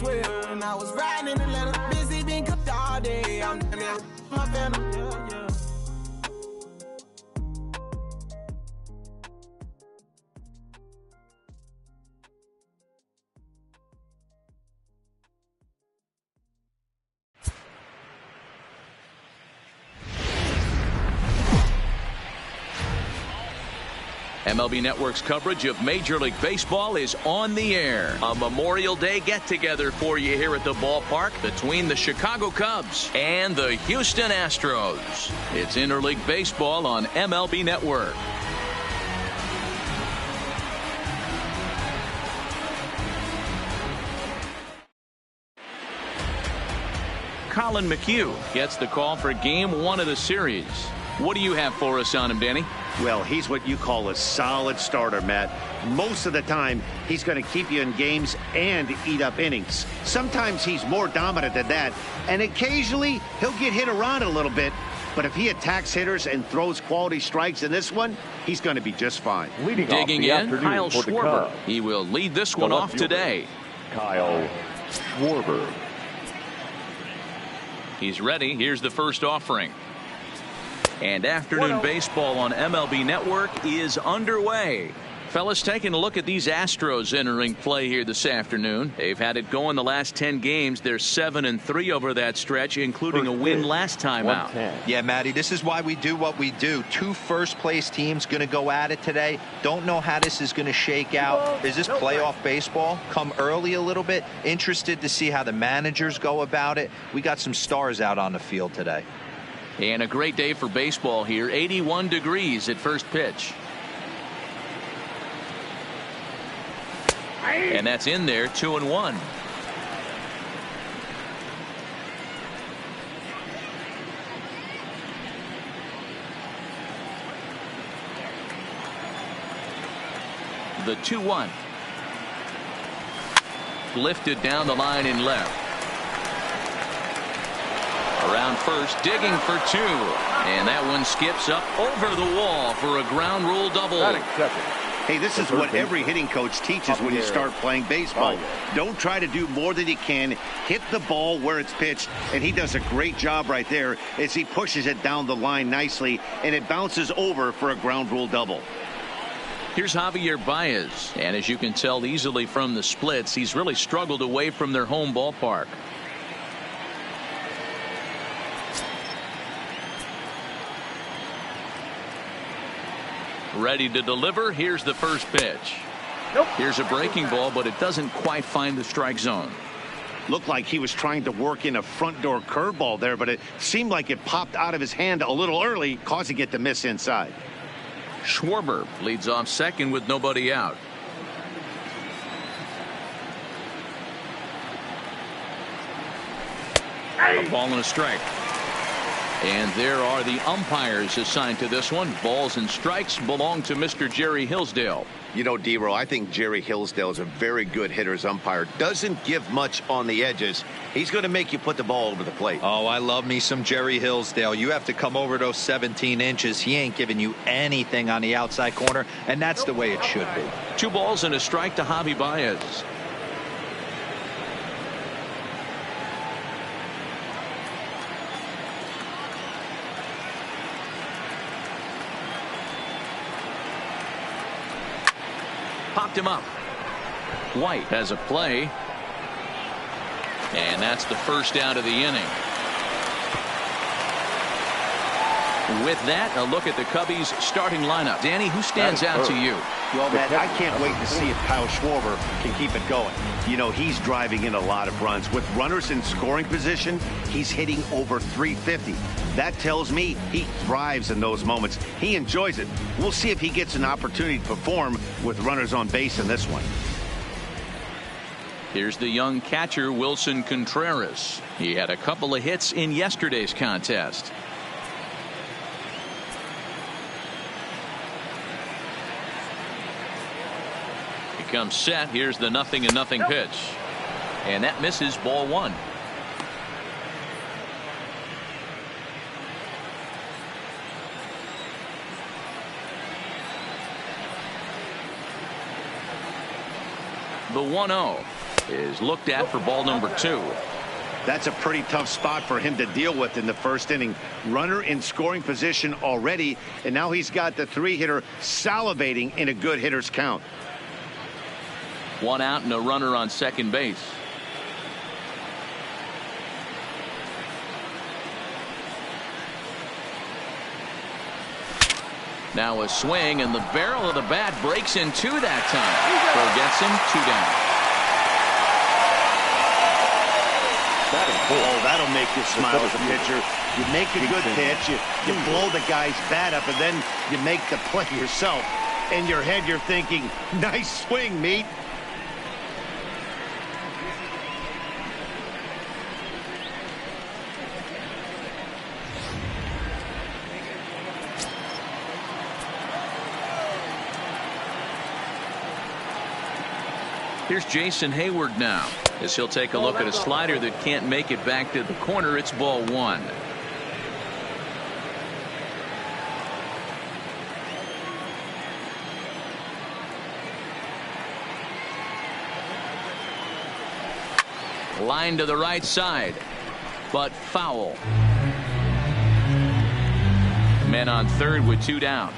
12 and I was riding in the letter. Busy being cooked all day. I'm my phantom. Yeah. MLB Network's coverage of Major League Baseball is on the air. A Memorial Day get-together for you here at the ballpark between the Chicago Cubs and the Houston Astros. It's Interleague Baseball on MLB Network. Colin McHugh gets the call for Game 1 of the series. What do you have for us on him, Danny? Well, he's what you call a solid starter, Matt. Most of the time, he's going to keep you in games and eat up innings. Sometimes he's more dominant than that, and occasionally he'll get hit around a little bit. But if he attacks hitters and throws quality strikes in this one, he's going to be just fine. Digging in, Kyle Schwarber. He will lead this one off today. Kyle Schwarber. He's ready. Here's the first offering. And afternoon baseball on MLB Network is underway. Fellas, taking a look at these Astros entering play here this afternoon. They've had it going the last 10 games. They're 7-3 over that stretch, including a win last time out. Yeah, Matty, this is why we do what we do. Two first-place teams going to go at it today. Don't know how this is going to shake out. Is this playoff baseball? Come early a little bit. Interested to see how the managers go about it. We got some stars out on the field today. And a great day for baseball here. 81 degrees at first pitch. And that's in there, 2-1. The 2-1. Lifted down the line in left. Around first, digging for 2. And that one skips up over the wall for a ground rule double. Hey, this is what every hitting coach teaches when you start playing baseball. Don't try to do more than you can. Hit the ball where it's pitched, and he does a great job right there as he pushes it down the line nicely, and it bounces over for a ground rule double. Here's Javier Baez, and as you can tell easily from the splits, he's really struggled away from their home ballpark. Ready to deliver. Here's the first pitch. Here's a breaking ball, but it doesn't quite find the strike zone. Looked like he was trying to work in a front door curveball there, but it seemed like it popped out of his hand a little early, causing it to miss inside. Schwarber leads off second with nobody out. A ball and a strike. And there are the umpires assigned to this one. Balls and strikes belong to Mr. Jerry Hillsdale. You know, D-Row, I think Jerry Hillsdale is a very good hitter's umpire. Doesn't give much on the edges. He's going to make you put the ball over the plate. Oh, I love me some Jerry Hillsdale. You have to come over those 17 inches. He ain't giving you anything on the outside corner, and that's the way it should be. 2 balls and a strike to Javi Baez. Popped him up. White has a play. And that's the first out of the inning. With that, a look at the Cubbies starting lineup. Danny, who stands out to you? Well, Matt, I can't wait to see if Kyle Schwarber can keep it going. You know, he's driving in a lot of runs. With runners in scoring position, he's hitting over 350. That tells me he thrives in those moments. He enjoys it. We'll see if he gets an opportunity to perform with runners on base in this one. Here's the young catcher, Wilson Contreras. He had a couple of hits in yesterday's contest. Comes set. Here's the 0-0 pitch, and that misses. Ball 1. The 1-0. is looked at for ball number 2. That's a pretty tough spot for him to deal with in the first inning. Runner in scoring position already, and now he's got the 3-hitter salivating in a good hitter's count. 1 out and a runner on second base. Now a swing, and the barrel of the bat breaks in 2 that time. Throw gets him 2 down. Oh, that'll make you smile as a pitcher. You make a good pitch, you blow the guy's bat up, and then you make the play yourself. In your head, you're thinking, nice swing, meat. Here's Jason Hayward now, as he'll take a look at a slider that can't make it back to the corner. It's ball 1. Line to the right side, but foul. Men on third with 2 down.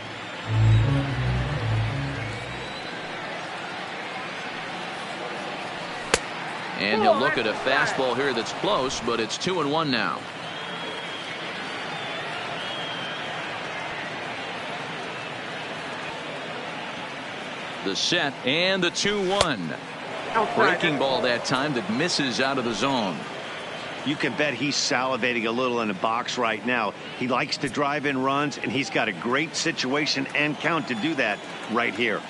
And he'll look at a fastball here that's close, but it's 2-1 now. The set and the 2-1. Breaking ball that time that misses out of the zone. You can bet he's salivating a little in the box right now. He likes to drive in runs, and he's got a great situation and count to do that right here.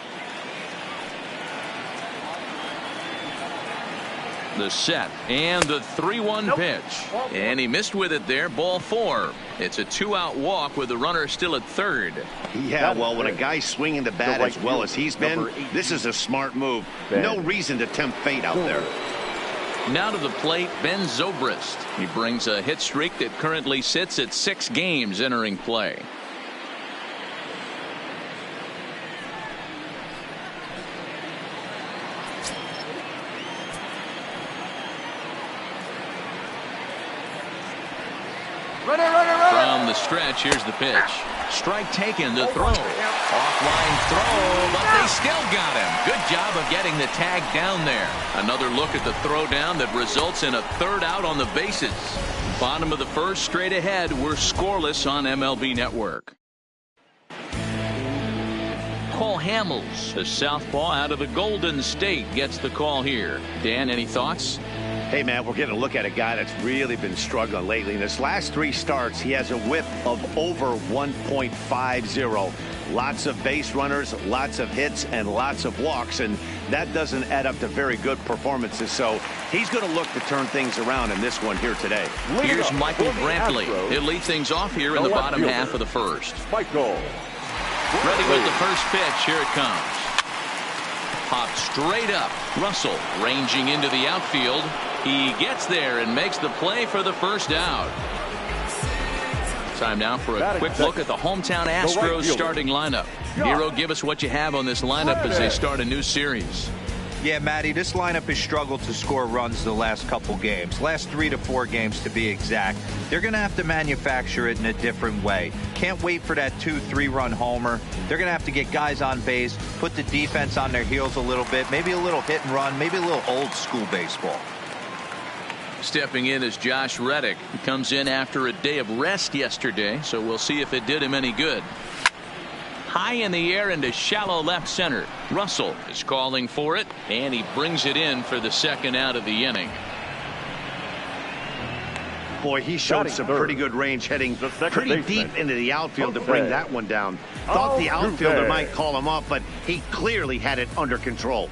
The set and the 3-1 pitch, and he missed with it there. Ball 4. It's a 2-out walk with the runner still at third. Yeah, well, when a guy's swinging the bat as well as he's been, this is a smart move. No reason to tempt fate out there. Now to the plate, Ben Zobrist. He brings a hit streak that currently sits at 6 games entering play. From the stretch, here's the pitch. Strike taken, the throw. Offline throw, but they still got him. Good job of getting the tag down there. Another look at the throw down that results in a 3rd out on the bases. Bottom of the first, straight ahead. We're scoreless on MLB Network. Cole Hamels, the southpaw out of the Golden State, gets the call here. Dan, any thoughts? Hey, man, we're getting a look at a guy that's really been struggling lately. In his last 3 starts, he has a whip of over 1.50. Lots of base runners, lots of hits, and lots of walks, and that doesn't add up to very good performances. So he's going to look to turn things around in this one here today. Here's Michael Brantley. He'll lead things off here in the bottom half of the first. Michael. Ready with the first pitch. Here it comes. Popped straight up. Russell ranging into the outfield. He gets there and makes the play for the first out. Time now for a quick look at the hometown Astros starting lineup. Hero, give us what you have on this lineup as they start a new series. Yeah, Matty, this lineup has struggled to score runs the last couple games. Last 3 to 4 games to be exact. They're going to have to manufacture it in a different way. Can't wait for that 2-3 run homer. They're going to have to get guys on base, put the defense on their heels a little bit, maybe a little hit and run, maybe a little old school baseball. Stepping in is Josh Reddick. He comes in after a day of rest yesterday, so we'll see if it did him any good. High in the air into shallow left center. Russell is calling for it, and he brings it in for the 2nd out of the inning. Boy, he showed some pretty good range heading pretty deep into the outfield to bring that one down. Thought the outfielder might call him up, but he clearly had it under control.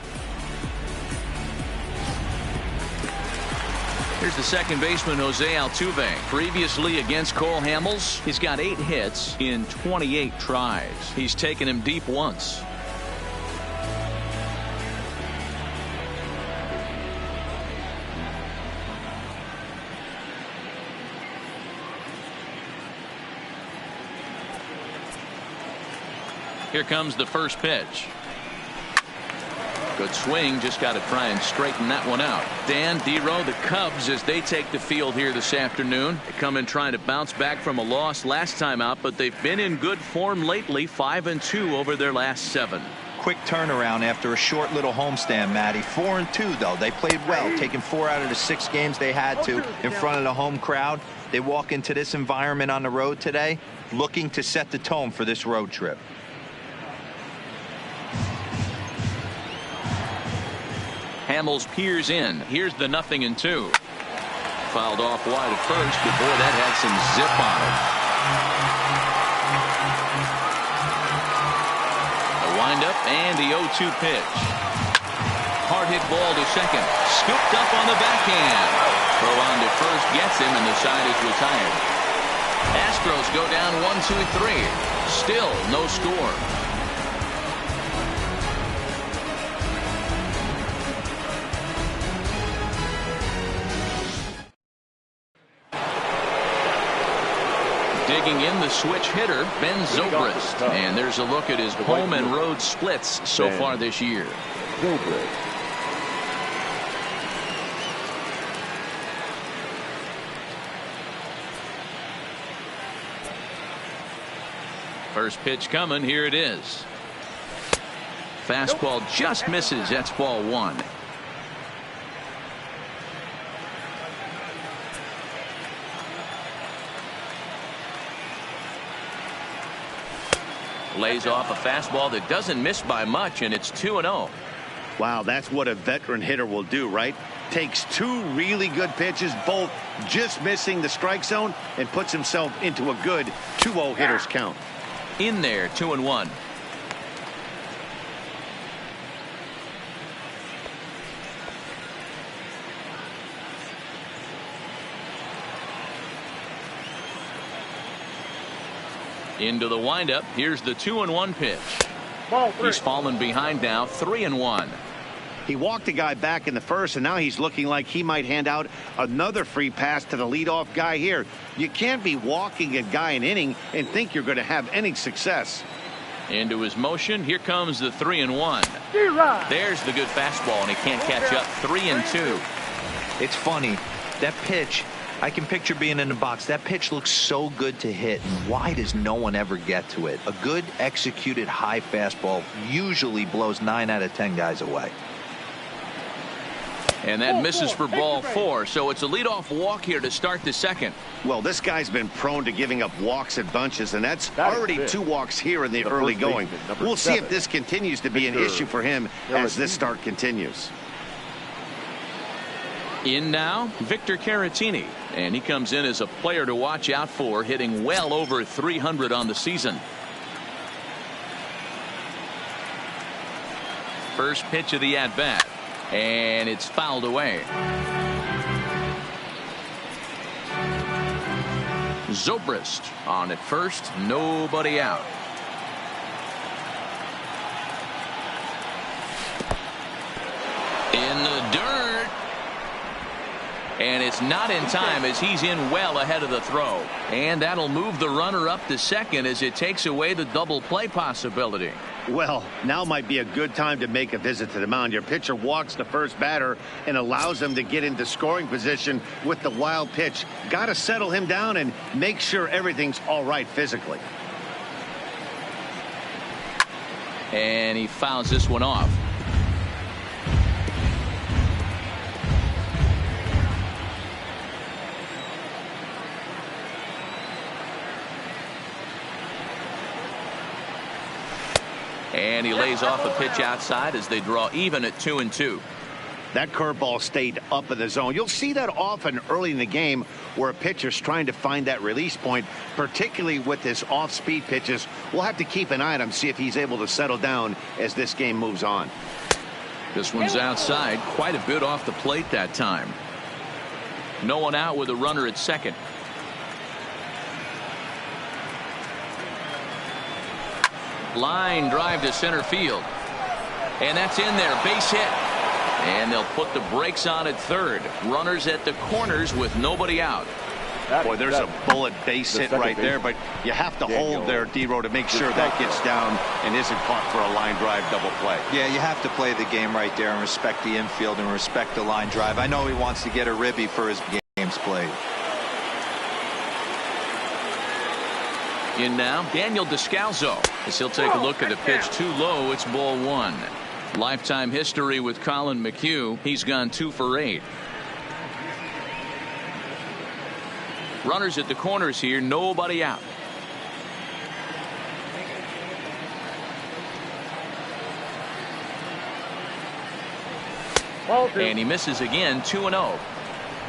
Here's the second baseman, Jose Altuve. Previously against Cole Hamels, he's got 8 hits in 28 tries. He's taken him deep once. Here comes the first pitch. Good swing, just got to try and straighten that one out. Dan, D-Row, the Cubs, as they take the field here this afternoon, they come in trying to bounce back from a loss last time out, but they've been in good form lately, 5-2 over their last 7. Quick turnaround after a short little homestand, Matty. 4-2 though. They played well, taking 4 out of the 6 games they had to in front of the home crowd. They walk into this environment on the road today looking to set the tone for this road trip. Hamels peers in. Here's the 0-2. Fouled off wide at first, but boy, that had some zip on it. The windup and the 0-2 pitch. Hard hit ball to second. Scooped up on the backhand. Throw on to first gets him, and the side is retired. Astros go down 1-2-3. Still no score. Digging in the switch hitter, Ben Zobrist. And there's a look at his home and road splits so far this year. First pitch coming. Here it is. Fastball just misses. That's ball 1. Lays off a fastball that doesn't miss by much, and it's 2-0. Wow, that's what a veteran hitter will do, right? Takes 2 really good pitches, both just missing the strike zone, and puts himself into a good 2-0 hitter's count. In there, 2-1. Into the windup. Here's the 2-1 pitch. He's fallen behind now, 3-1. He walked a guy back in the first, and now he's looking like he might hand out another free pass to the leadoff guy here. You can't be walking a guy an inning and think you're going to have any success. Into his motion. Here comes the 3-1. There's the good fastball, and he can't catch up. 3-2. It's funny, that pitch, I can picture being in the box. That pitch looks so good to hit, and why does no one ever get to it? A good executed high fastball usually blows 9 out of 10 guys away. And that misses for ball 4, so it's a leadoff walk here to start the second. Well, this guy's been prone to giving up walks at bunches, and that's already 2 walks here in the early going. We'll see if this continues to be an issue for him as this start continues. In now, Victor Caratini, and he comes in as a player to watch out for, hitting well over 300 on the season. First pitch of the at-bat, and it's fouled away. Zobrist on at first, nobody out. In the dirt. And it's not in time as he's in well ahead of the throw. And that'll move the runner up to second as it takes away the double play possibility. Well, now might be a good time to make a visit to the mound. Your pitcher walks the first batter and allows him to get into scoring position with the wild pitch. Got to settle him down and make sure everything's all right physically. And he fouls this one off. And he lays off a pitch outside as they draw even at 2-2. That curveball stayed up in the zone. You'll see that often early in the game where a pitcher's trying to find that release point, particularly with his off-speed pitches. We'll have to keep an eye on him, see if he's able to settle down as this game moves on. This one's outside, quite a bit off the plate that time. No one out with a runner at second. Line drive to center field. And that's in there. Base hit. And they'll put the brakes on at third. Runners at the corners with nobody out. Boy, there's a bullet base hit right there, but you have to hold there, D-Row, to make sure that gets down and isn't caught for a line drive double play. Yeah, you have to play the game right there and respect the infield and respect the line drive. I know he wants to get a ribby for his games played. In now, Daniel Descalzo, as he'll take a look at a pitch too low. It's ball one. Lifetime history with Colin McHugh. He's gone 2 for 8. Runners at the corners here, nobody out. And he misses again, 2-0.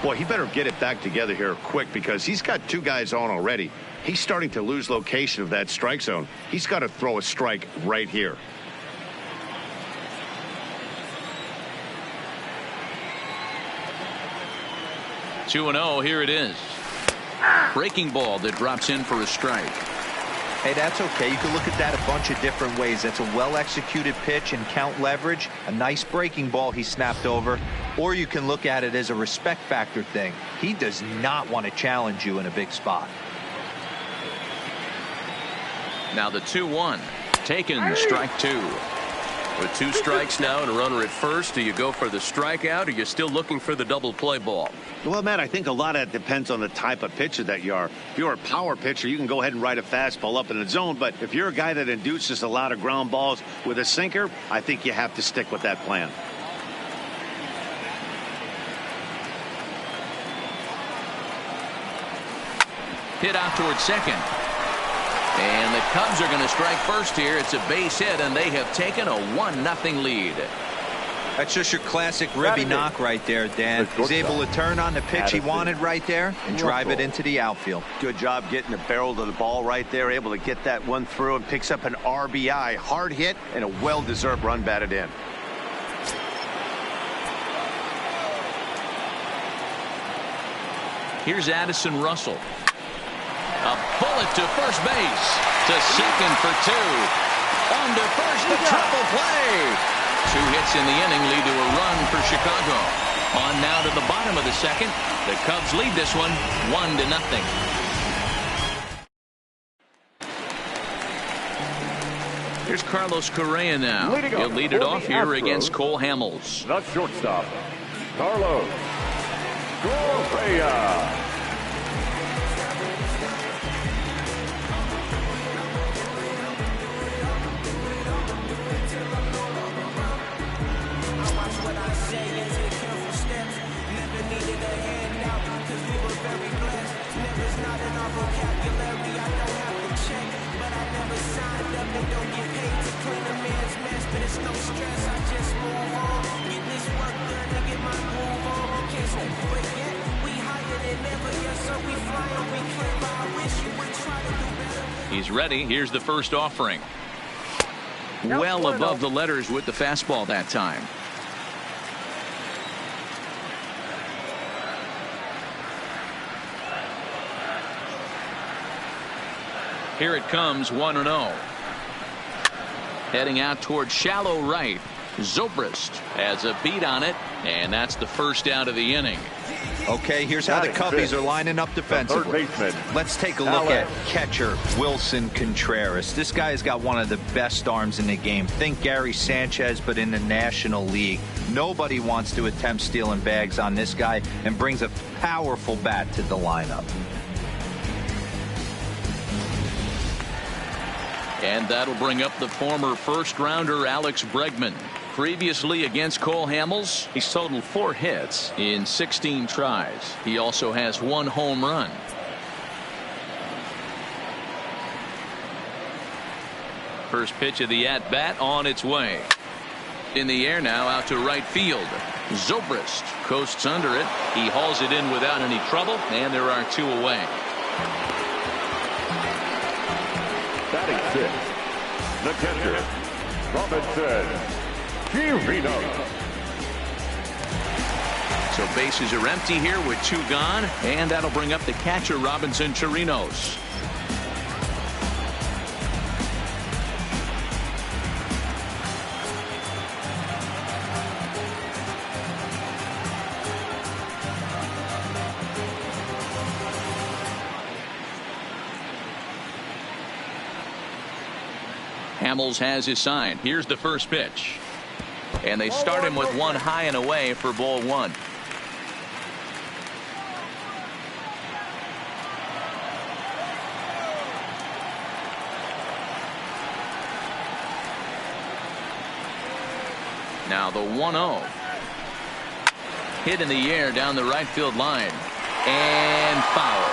Boy, he better get it back together here quick, because he's got 2 guys on already. He's starting to lose location of that strike zone. He's got to throw a strike right here. Two and 0, here it is. Breaking ball that drops in for a strike. Hey, that's okay. You can look at that a bunch of different ways. That's a well-executed pitch and count leverage, a nice breaking ball he snapped over, or you can look at it as a respect factor thing. He does not want to challenge you in a big spot. Now the 2-1. Taken, strike 2. With 2 strikes now and a runner at first, do you go for the strikeout, or you're still looking for the double play ball? Well, Matt, I think a lot of it depends on the type of pitcher that you are. If you're a power pitcher, you can go ahead and ride a fastball up in the zone. But if you're a guy that induces a lot of ground balls with a sinker, I think you have to stick with that plan. Hit out towards second. And the Cubs are going to strike first here. It's a base hit, and they have taken a 1-0 lead. That's just your classic ribby knock right there, Dan. He's able to turn on the pitch he wanted right there and drive it into the outfield. Good job getting the barrel to the ball right there, able to get that one through, and picks up an RBI. Hard hit and a well-deserved run batted in. Here's Addison Russell. A bullet to first base. To second for 2. On to first, the triple play. 2 hits in the inning lead to a run for Chicago. On now to the bottom of the second. The Cubs lead this one 1-0. Here's Carlos Correa now. He'll lead it off here against Cole Hamels. The shortstop, Carlos Correa. He's ready. Here's the first offering. Well above the letters with the fastball that time. Here it comes, 1-0. Heading out toward shallow right. Zobrist has a beat on it, and that's the first out of the inning. Okay, here's how the Cubbies are lining up defensively. Let's take a look at catcher Wilson Contreras. This guy has got one of the best arms in the game. Think Gary Sanchez, but in the National League. Nobody wants to attempt stealing bags on this guy, and brings a powerful bat to the lineup. And that'll bring up the former first-rounder Alex Bregman. Previously against Cole Hamels, he's totaled 4 hits in 16 tries. He also has 1 home run. First pitch of the at-bat on its way. In the air now, out to right field. Zobrist coasts under it. He hauls it in without any trouble, and there are 2 away. Batting 6, the catcher, Robinson Chirinos. So bases are empty here with 2 gone, and that'll bring up the catcher Robinson Chirinos. Hamels has his sign. Here's the first pitch. And they start him with one high and away for ball one. Now the 1-0. Hit in the air down the right field line. And foul.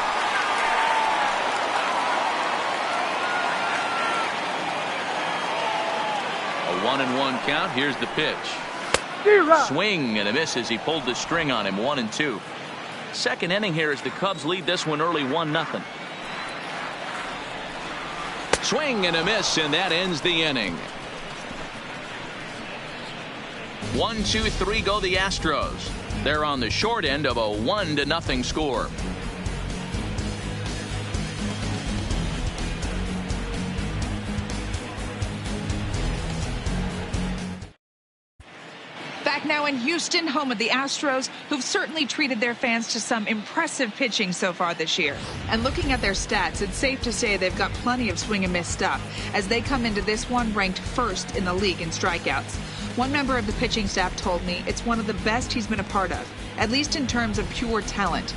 A 1-1 count. Here's the pitch. Swing and a miss as he pulled the string on him. 1-2. Second inning here as the Cubs lead this one early 1-0. Swing and a miss, and that ends the inning. 1, 2, 3 go the Astros. They're on the short end of a 1-0 score. Back now in Houston, home of the Astros, who've certainly treated their fans to some impressive pitching so far this year. And looking at their stats, it's safe to say they've got plenty of swing and miss stuff as they come into this one ranked first in the league in strikeouts. One member of the pitching staff told me it's one of the best he's been a part of, at least in terms of pure talent.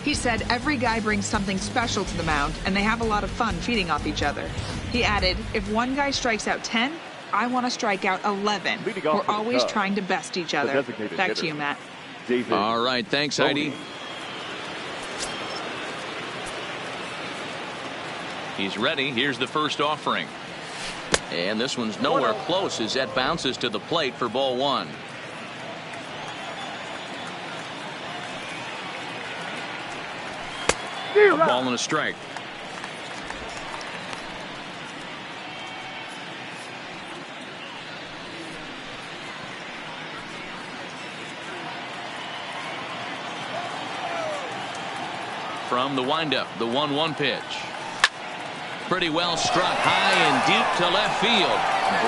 He said every guy brings something special to the mound, and they have a lot of fun feeding off each other. He added, if one guy strikes out 10, I want to strike out 11. We're always trying to best each other. Back to you, Matt. All right, thanks, Heidi. He's ready. Here's the first offering. And this one's nowhere close as that bounces to the plate for ball one. A ball and a strike. From the windup, the 1-1 pitch. Pretty well struck high and deep to left field.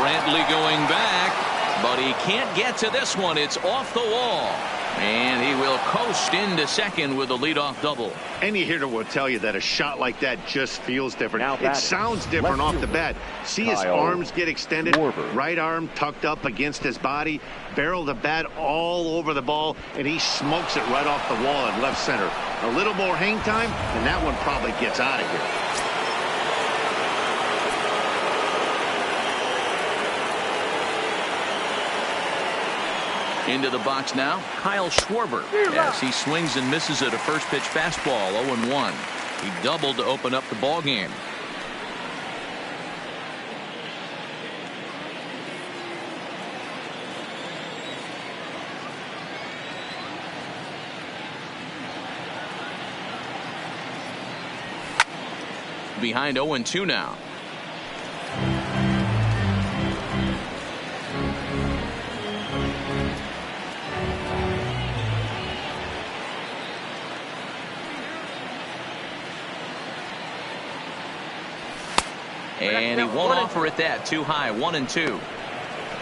Brantley going back, but he can't get to this one. It's off the wall. And he will coast into second with a leadoff double. Any hitter will tell you that a shot like that just feels different. It sounds different off the bat. See his arms get extended, right arm tucked up against his body, barrel the bat all over the ball, and he smokes it right off the wall in left center. A little more hang time, and that one probably gets out of here. Into the box now, Kyle Schwarber, as he swings and misses at a first pitch fastball. 0-1. He doubled to open up the ball game. Behind 0-2 now. And he won't offer it that. Too high. 1-2.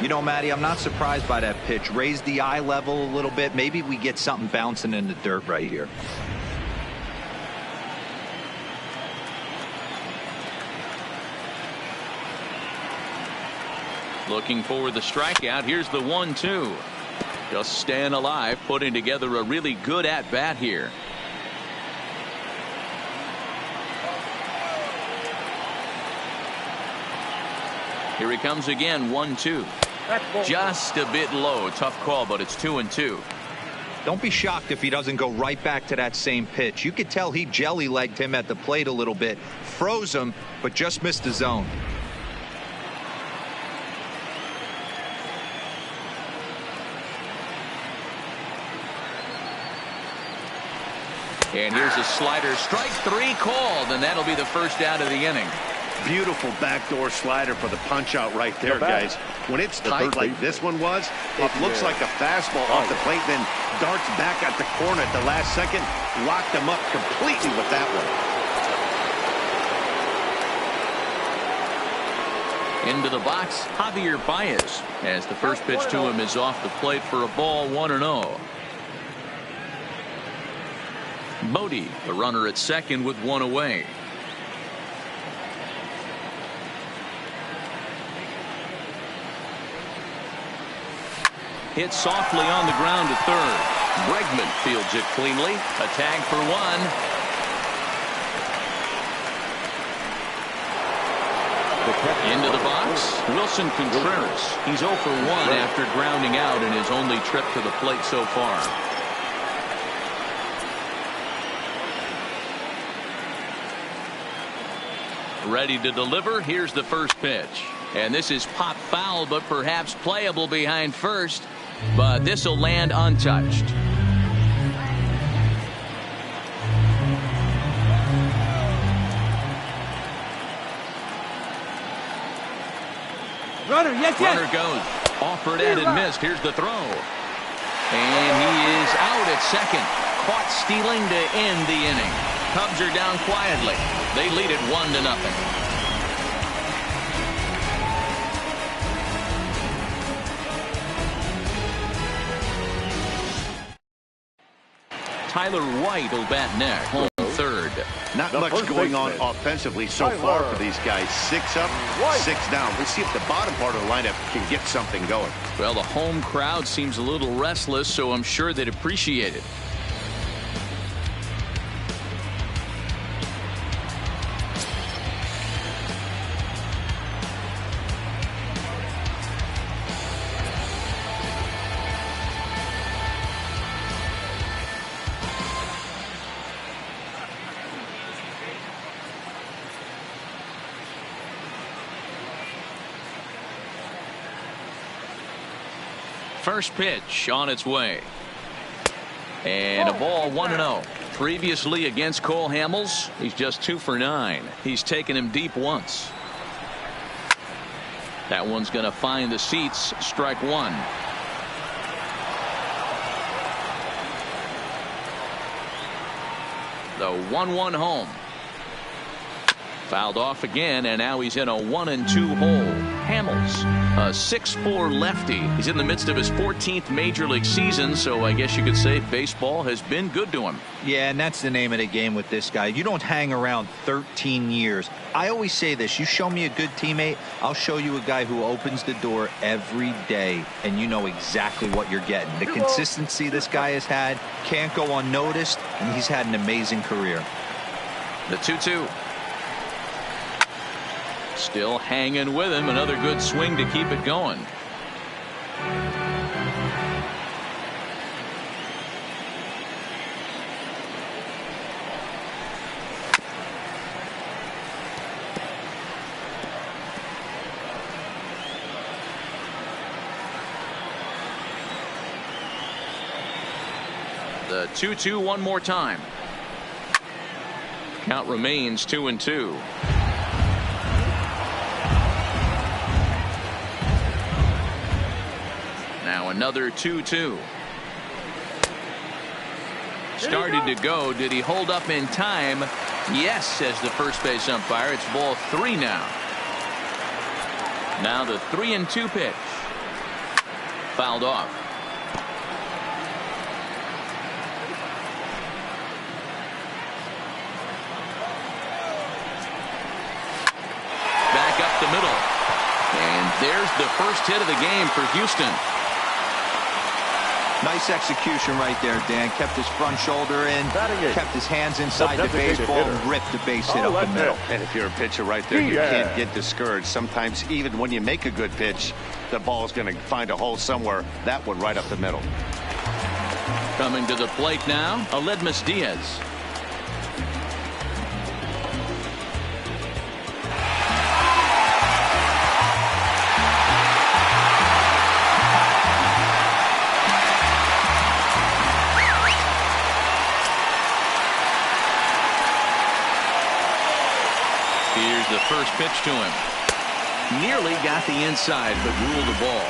You know, Matty, I'm not surprised by that pitch. Raise the eye level a little bit. Maybe we get something bouncing in the dirt right here. Looking for the strikeout. Here's the 1-2. Just staying alive, putting together a really good at-bat here. Here he comes again. 1-2. Just a bit low. Tough call, but it's 2-2. Don't be shocked if he doesn't go right back to that same pitch. You could tell he jelly-legged him at the plate a little bit. Froze him, but just missed the zone. And here's a slider. Strike three called, and that'll be the first out of the inning. Beautiful backdoor slider for the punch out right there, guys. When it's tight like this one was, it looks like a fastball off the plate, then darts back at the corner at the last second. Locked him up completely with that one. Into the box, Javier Baez, as the first pitch to him is off the plate for a ball. 1-0. Bodie, the runner at second with one away. Hit softly on the ground to third. Bregman fields it cleanly. A tag for one. Into the box, Wilson Contreras. He's 0 for 1 after grounding out in his only trip to the plate so far. Ready to deliver. Here's the first pitch. And this is pop foul, but perhaps playable behind first. But this will land untouched. Runner, yes. Runner goes. Offered and missed. Here's the throw. And he is out at second. Caught stealing to end the inning. Cubs are down quietly. They lead it 1-0. Tyler White will bat next. Home third. Not much going on offensively so far for these guys. 6 up, 6 down. Let's see if the bottom part of the lineup can get something going. Well, the home crowd seems a little restless, so I'm sure they'd appreciate it. First pitch on its way. And a ball 1-0. Previously against Cole Hamels, he's just 2 for 9. He's taken him deep once. That one's going to find the seats. Strike one. The 1-1 home. Fouled off again, and now he's in a 1-2 hole. Hamels, a 6'4" lefty. He's in the midst of his 14th major league season, so I guess you could say baseball has been good to him. Yeah, and that's the name of the game with this guy. You don't hang around 13 years. I always say this: you show me a good teammate, I'll show you a guy who opens the door every day, and you know exactly what you're getting. The consistency this guy has had can't go unnoticed, and he's had an amazing career. The 2-2. Still hanging with him. Another good swing to keep it going. The 2-2 one more time. Count remains 2-2. Now another 2-2. Started to go. Did he hold up in time? Yes, says the first base umpire. It's ball 3 now. Now the 3-2 pitch. Fouled off. Back up the middle. And there's the first hit of the game for Houston. Nice execution right there, Dan. Kept his front shoulder in, kept his hands inside the baseball, and ripped the base hit up the middle. And if you're a pitcher right there, you can't get discouraged. Sometimes even when you make a good pitch, the ball's going to find a hole somewhere. That one right up the middle. Coming to the plate now, Aledmus Diaz. Here's the first pitch to him. Nearly got the inside, but ruled the ball.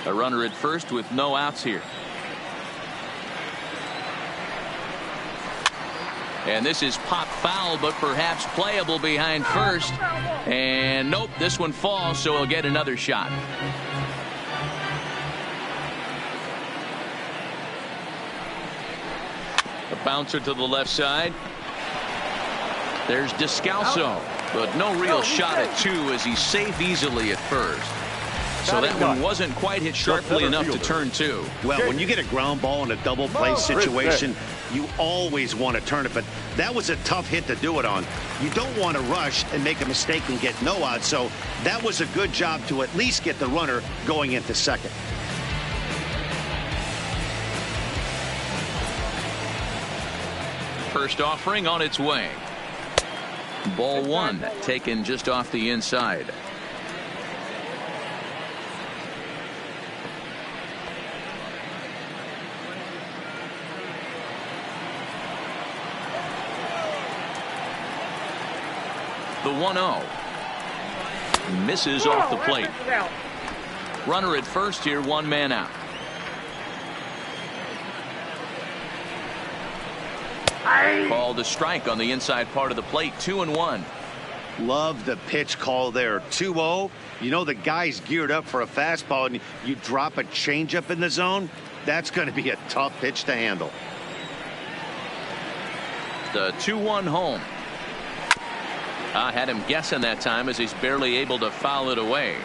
A runner at first with no outs here. And this is pop foul, but perhaps playable behind first. And nope, this one falls, so he'll get another shot. A bouncer to the left side. There's Descalso, but no real shot at two as he's safe easily at first. So that one wasn't quite hit sharply enough to turn two. Well, when you get a ground ball in a double play situation, you always want to turn it, but that was a tough hit to do it on. You don't want to rush and make a mistake and get no out, so that was a good job to at least get the runner going into second. First offering on its way. Ball one, taken just off the inside. The 1-0. Misses off the plate. Runner at first here, one man out. Called a strike on the inside part of the plate, 2-1. Love the pitch call there. 2-0. You know the guy's geared up for a fastball, and you drop a changeup in the zone. That's going to be a tough pitch to handle. The 2-1 home. I had him guessing that time as he's barely able to foul it away.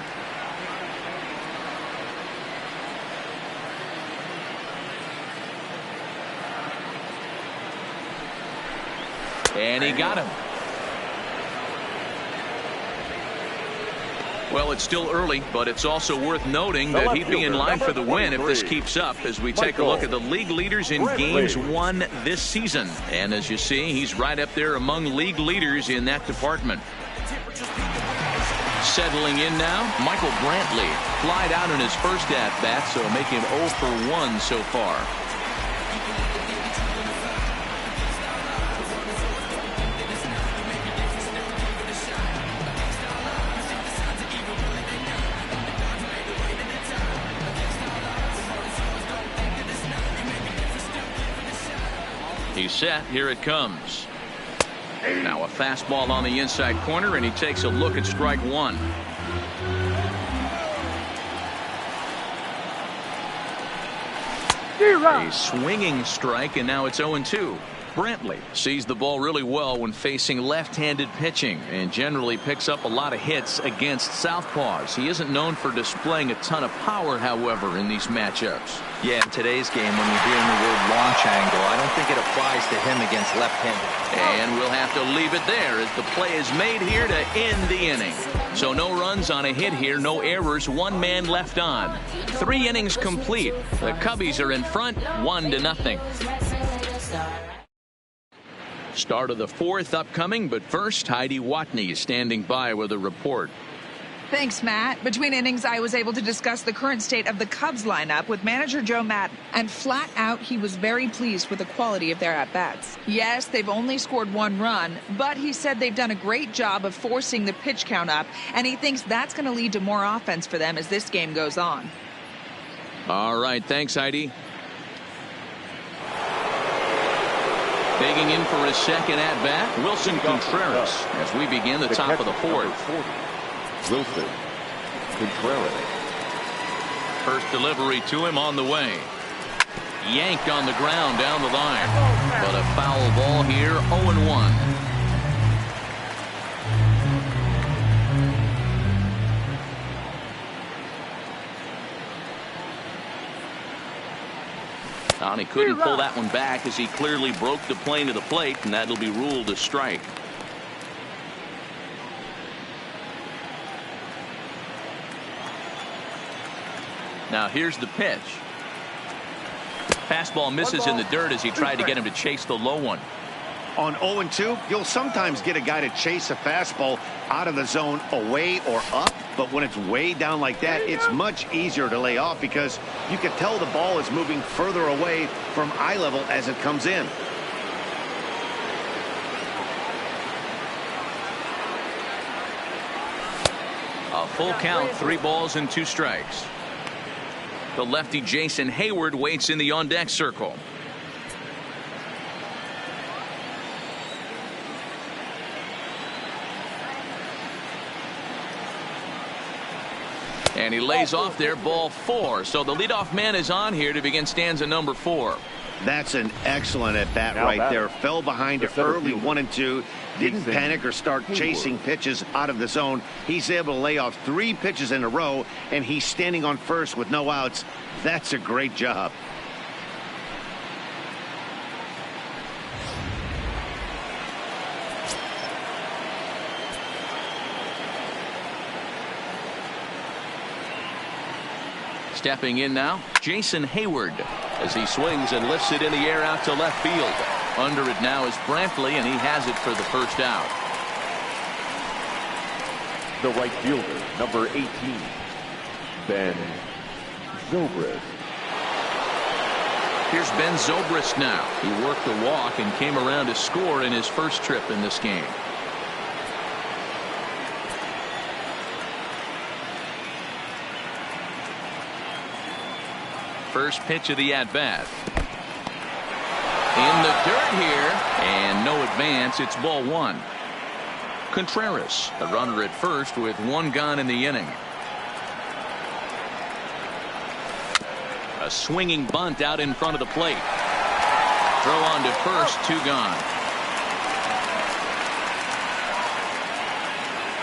And he got him. Well, it's still early, but it's also worth noting that he'd be in line for the win if this keeps up as we take a look at the league leaders in games won this season. And as you see, he's right up there among league leaders in that department. Settling in now, Michael Brantley. Flied out in his first at-bat, so make him 0 for 1 so far. He's set. Here it comes. Now a fastball on the inside corner, and he takes a look at strike one. A swinging strike, and now it's 0-2. Brantley sees the ball really well when facing left-handed pitching and generally picks up a lot of hits against southpaws. He isn't known for displaying a ton of power, however, in these matchups. Yeah, in today's game, when you're hearing the word launch angle, I don't think it applies to him against left-handed. And we'll have to leave it there as the play is made here to end the inning. So no runs on a hit here, no errors, one man left on. 3 innings complete. The Cubbies are in front, 1-0. Start of the 4th upcoming, but first, Heidi Watney is standing by with a report. Thanks, Matt. Between innings, I was able to discuss the current state of the Cubs lineup with manager Joe Maddon, and flat out, he was very pleased with the quality of their at-bats. Yes, they've only scored 1 run, but he said they've done a great job of forcing the pitch count up, and he thinks that's going to lead to more offense for them as this game goes on. All right, thanks, Heidi. Digging in for his second at-bat, Wilson Contreras, as we begin the top of the 4th. Wilson Contreras. First delivery to him on the way. Yanked on the ground down the line. But a foul ball here, 0-1. And he couldn't pull that one back as he clearly broke the plane of the plate, and that'll be ruled a strike. Now here's the pitch. Fastball misses in the dirt as he tried to get him to chase the low one. On 0-2, you'll sometimes get a guy to chase a fastball out of the zone away or up, but when it's way down like that, it's much easier to lay off because you can tell the ball is moving further away from eye level as it comes in. A full count, 3 balls and 2 strikes. The lefty Jason Hayward waits in the on-deck circle. And he lays off there, ball 4. So the leadoff man is on here to begin stanza number 4. That's an excellent at-bat Now right batter, there. Fell behind the it center early, fielder, 1-2. Didn't Jason panic or start Hayward. chasing pitches out of the zone. He's able to lay off 3 pitches in a row, and he's standing on first with no outs. That's a great job. Stepping in now, Jason Hayward, as he swings and lifts it in the air out to left field. Under it now is Brantley, and he has it for the first out. The right fielder, number 18, Ben Zobrist. Here's Ben Zobrist now. He worked the walk and came around to score in his first trip in this game. First pitch of the at-bat. In the dirt here, and no advance. It's ball 1. Contreras, the runner at first with 1 gone in the inning. A swinging bunt out in front of the plate. Throw on to first, 2 gone.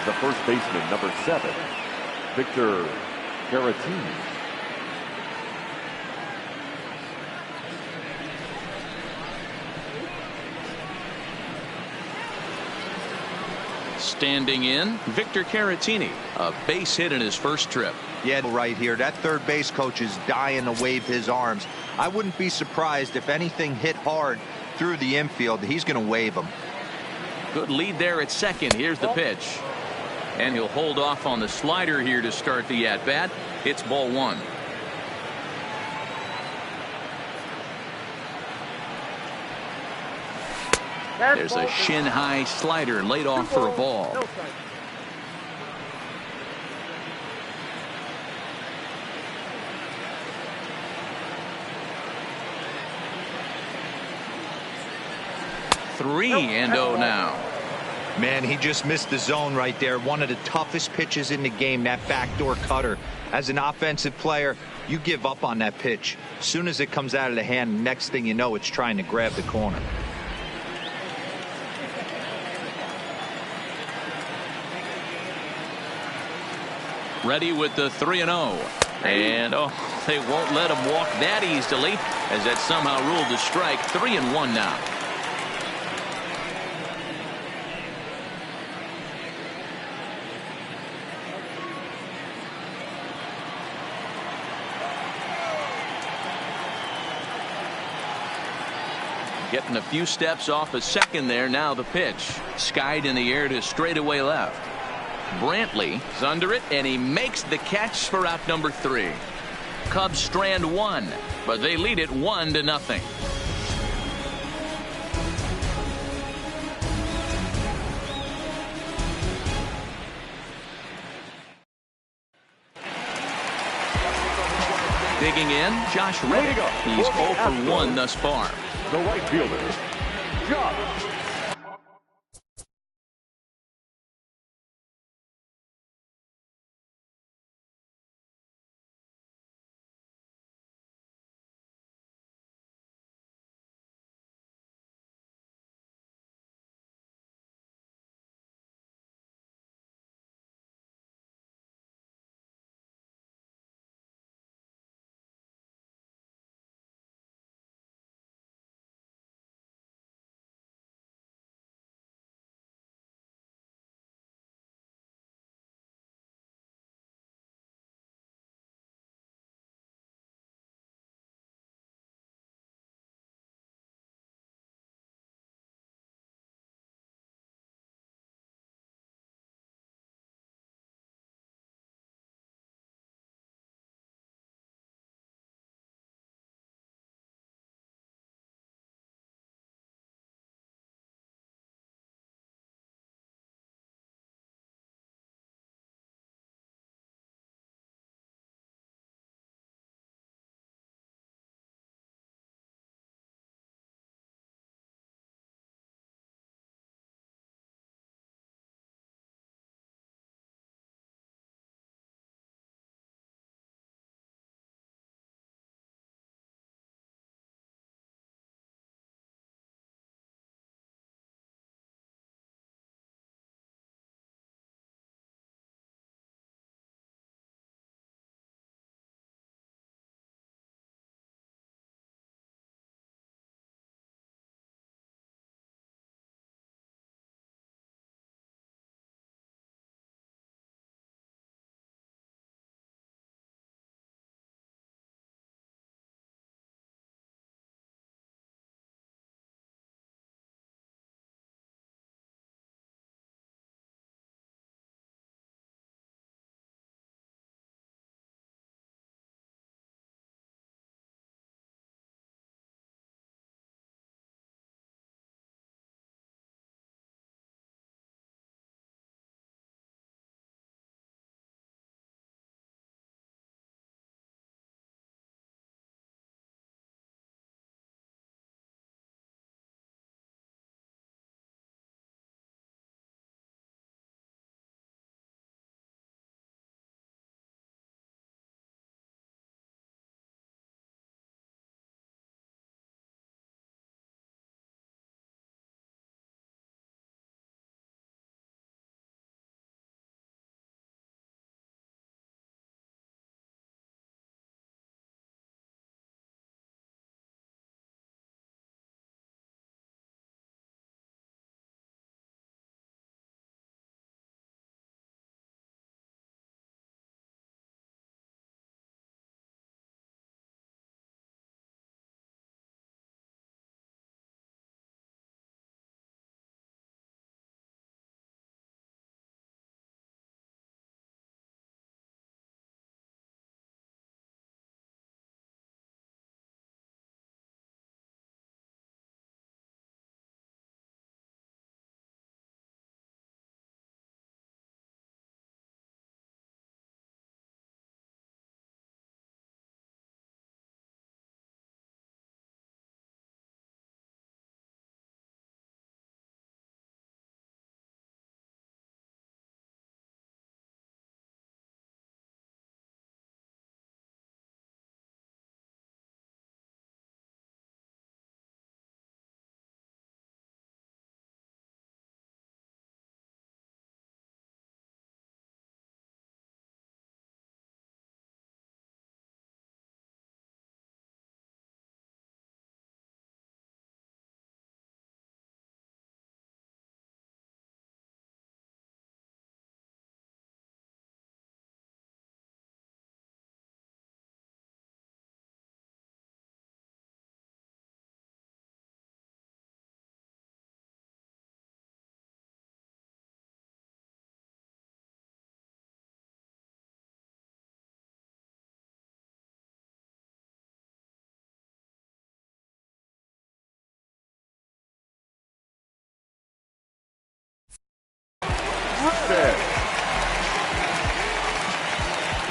The first baseman, number 7, Victor Caratini. Standing in, Victor Caratini, a base hit in his first trip. Yeah, right here. That third base coach is dying to wave his arms. I wouldn't be surprised if anything hit hard through the infield. He's going to wave them. Good lead there at second. Here's the pitch. And he'll hold off on the slider here to start the at-bat. It's ball 1. There's a shin-high slider laid off for a ball. Three and 0 now. Man, he just missed the zone right there. One of the toughest pitches in the game, that backdoor cutter. As an offensive player, you give up on that pitch. As soon as it comes out of the hand, next thing you know, it's trying to grab the corner. Ready with the 3-0. And oh, they won't let him walk that easily, as that somehow ruled a strike. 3-1 now. Getting a few steps off a second there. Now the pitch. Skied in the air to straightaway left. Brantley is under it, and he makes the catch for out number 3. Cubs strand 1, but they lead it 1-0. Digging in, Josh Reddick. He's 0 for 1 thus far. The right fielder, Josh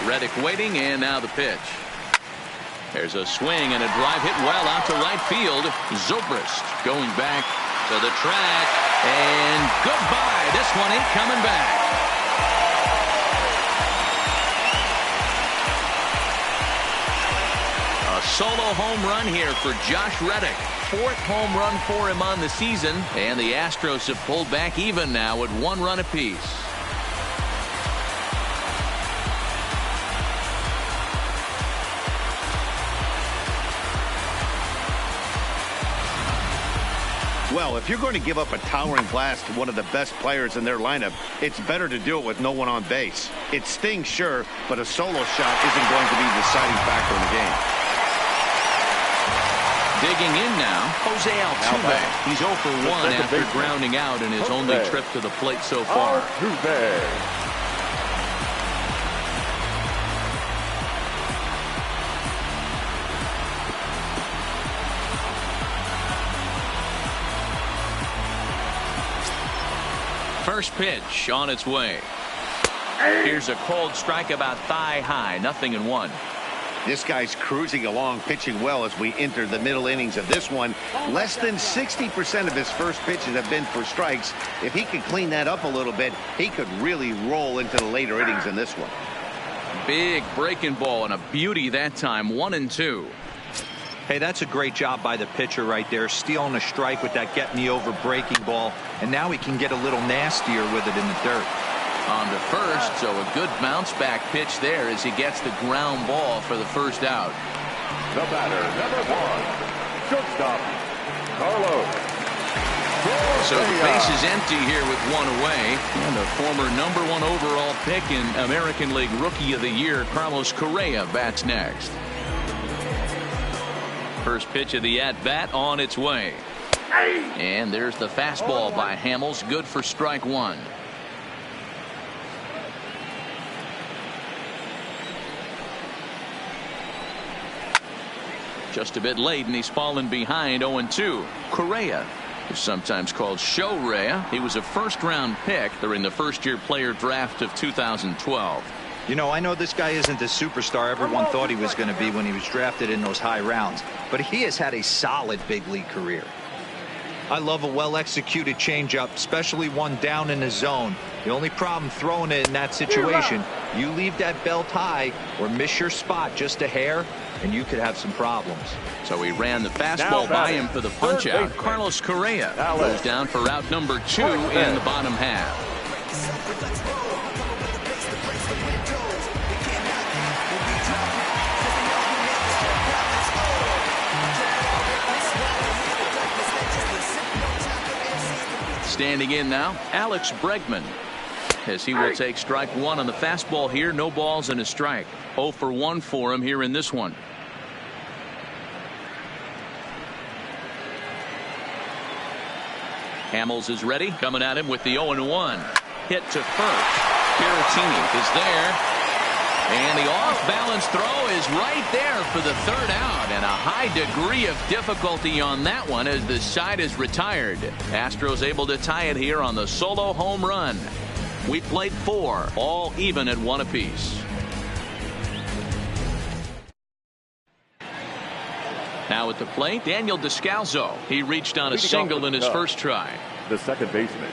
Reddick waiting, and now the pitch. There's a swing and a drive hit well out to right field. Zobrist going back to the track, and goodbye. This one ain't coming back. A solo home run here for Josh Reddick. 4th home run for him on the season, and the Astros have pulled back even now at 1 run apiece. Well, if you're going to give up a towering blast to one of the best players in their lineup, it's better to do it with no one on base. It stings, sure, but a solo shot isn't going to be the deciding factor in the game. Digging in now, Jose Altuve. He's 0 for 1 after grounding out in his only trip to the plate so far. First pitch on its way. Here's a cold strike about thigh high, 0-1. This guy's cruising along, pitching well as we enter the middle innings of this one. Less than 60% of his first pitches have been for strikes. If he could clean that up a little bit, he could really roll into the later innings in this one. Big breaking ball and a beauty that time, 1-2. Hey, that's a great job by the pitcher right there, stealing a strike with that get me over breaking ball, and now he can get a little nastier with it in the dirt. On to first, so a good bounce back pitch there as he gets the ground ball for the first out. The batter, number 1, shortstop, Carlos. So the base is empty here with 1 away, and the former #1 overall pick in American League Rookie of the Year, Carlos Correa, bats next. First pitch of the at-bat on its way. And there's the fastball by Hamels, good for strike 1. Just a bit late, and he's fallen behind 0-2. Correa, who's sometimes called Show-Rea. He was a first-round pick during the first-year player draft of 2012. You know, I know this guy isn't the superstar everyone thought he was going to be when he was drafted in those high rounds, but he has had a solid big league career. I love a well-executed changeup, especially one down in the zone. The only problem throwing it in that situation, you leave that belt high or miss your spot just a hair, and you could have some problems. So he ran the fastball by him for the punch-out. Carlos Correa goes down for route number 2 in the bottom half. Standing in now, Alex Bregman, as he will take strike 1 on the fastball here. No balls and a strike. 0 for 1 for him here in this one. Hamels is ready, coming at him with the 0-1. Hit to first. Caratini is there. And the off-balance throw is right there for the 3rd out, and a high degree of difficulty on that one as the side is retired. Astros able to tie it here on the solo home run. We played 4, all even at 1 apiece. Now at the plate, Daniel Descalso. He reached on a single in his first try. The second baseman.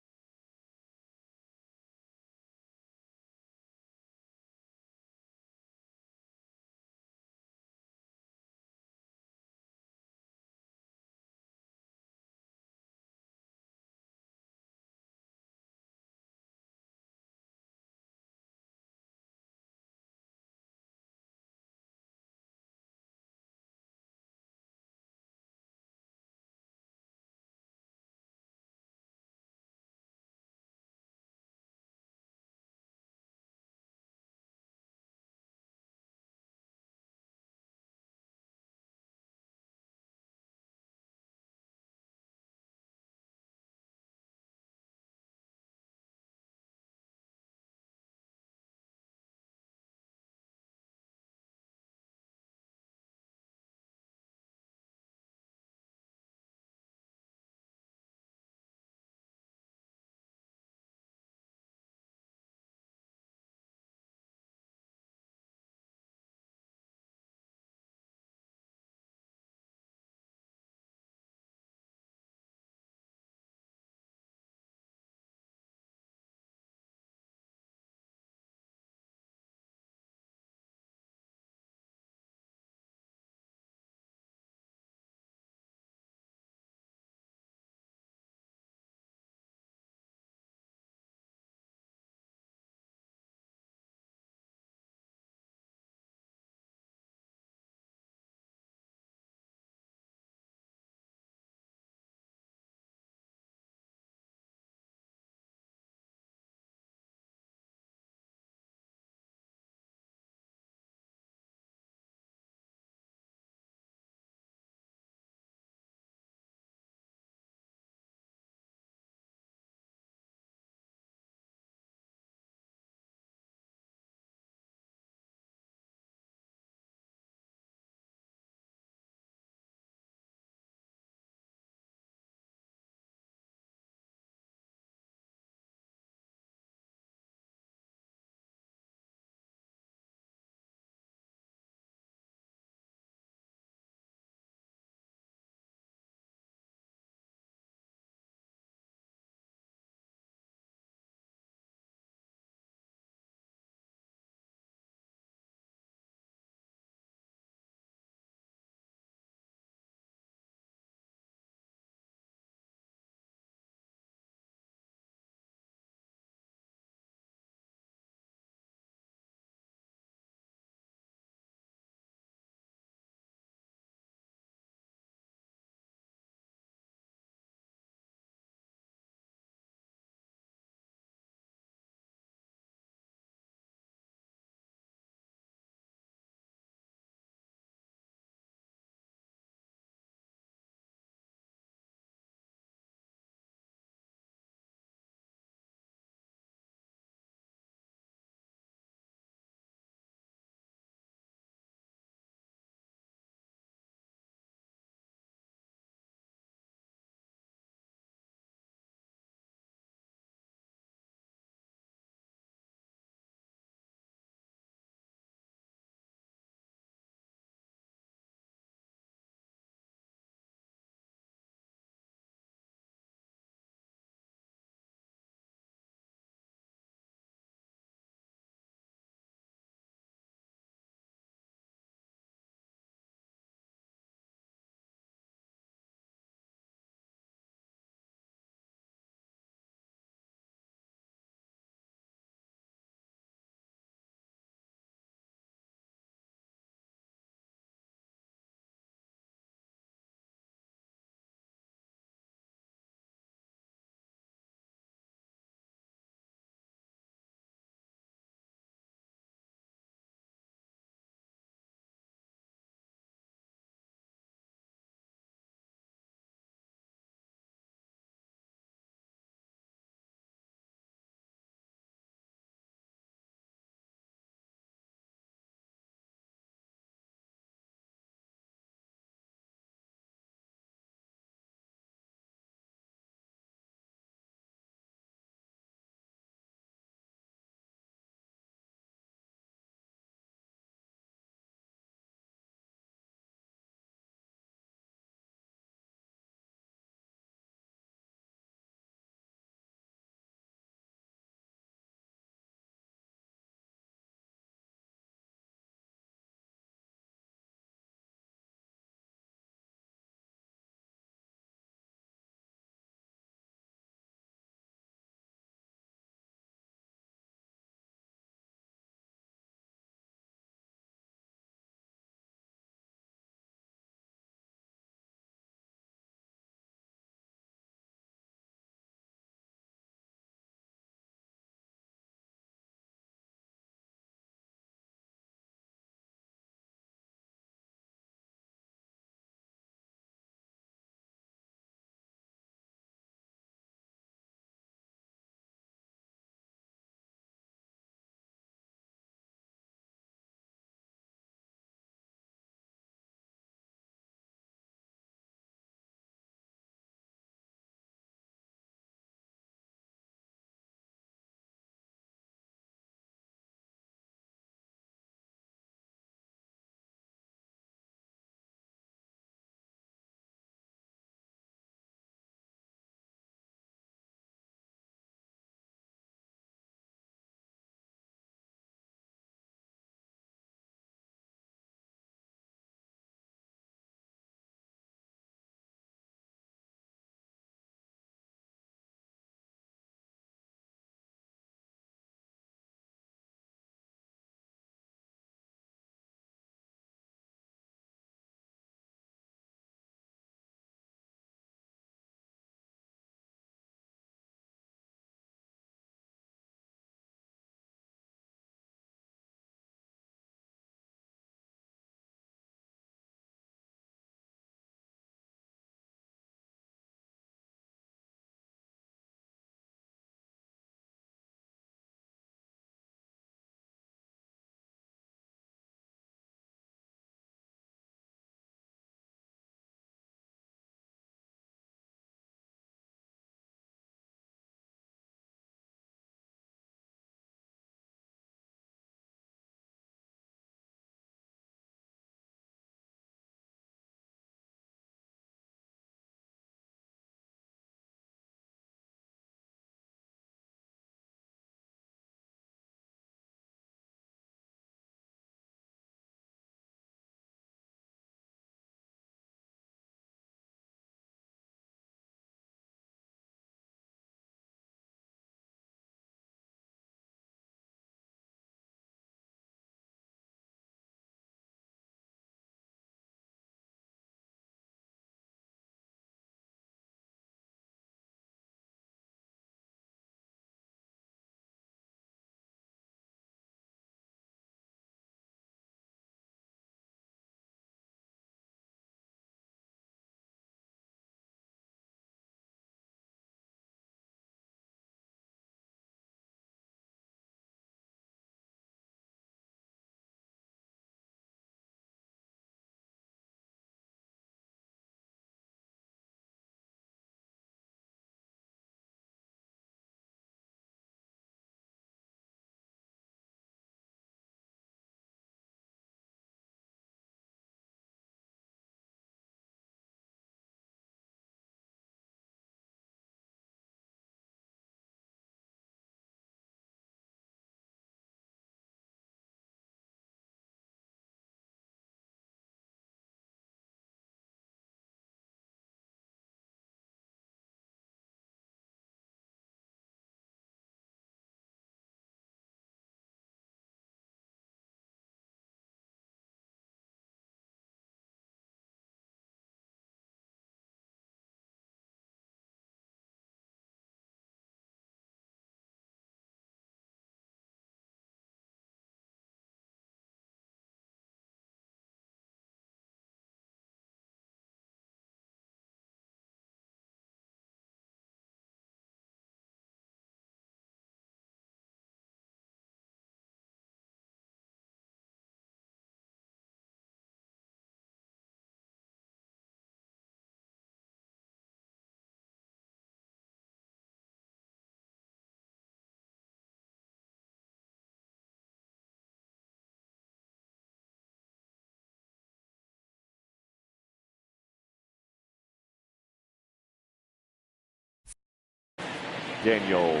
Daniel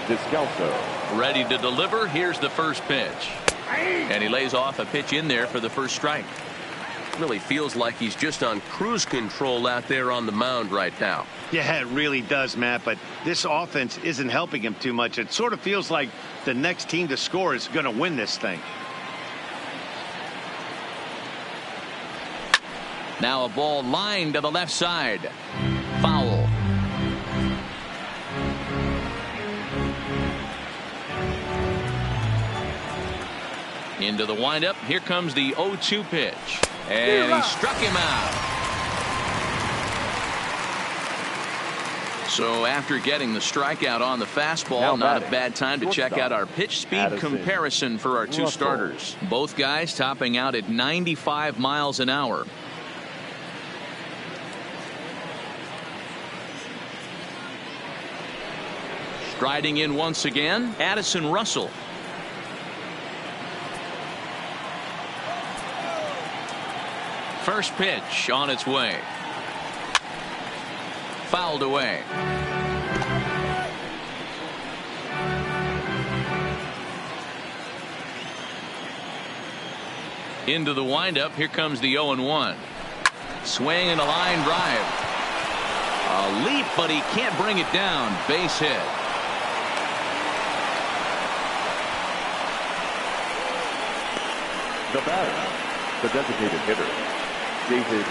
Descalso. Ready to deliver. Here's the first pitch. And he lays off a pitch in there for the first strike. Really feels like he's just on cruise control out there on the mound right now. Yeah, it really does, Matt, but this offense isn't helping him too much. It sort of feels like the next team to score is going to win this thing. Now a ball lined to the left side. Foul. Into the windup. Here comes the 0-2 pitch. And he struck him out. So after getting the strikeout on the fastball, not a bad time to check out our pitch speed comparison for our two starters. Both guys topping out at 95 miles an hour. Striding in once again, Addison Russell. First pitch on its way. Fouled away. Into the windup. Here comes the 0-1. Swing and a line drive. A leap, but he can't bring it down. Base hit. The batter, the designated hitter, David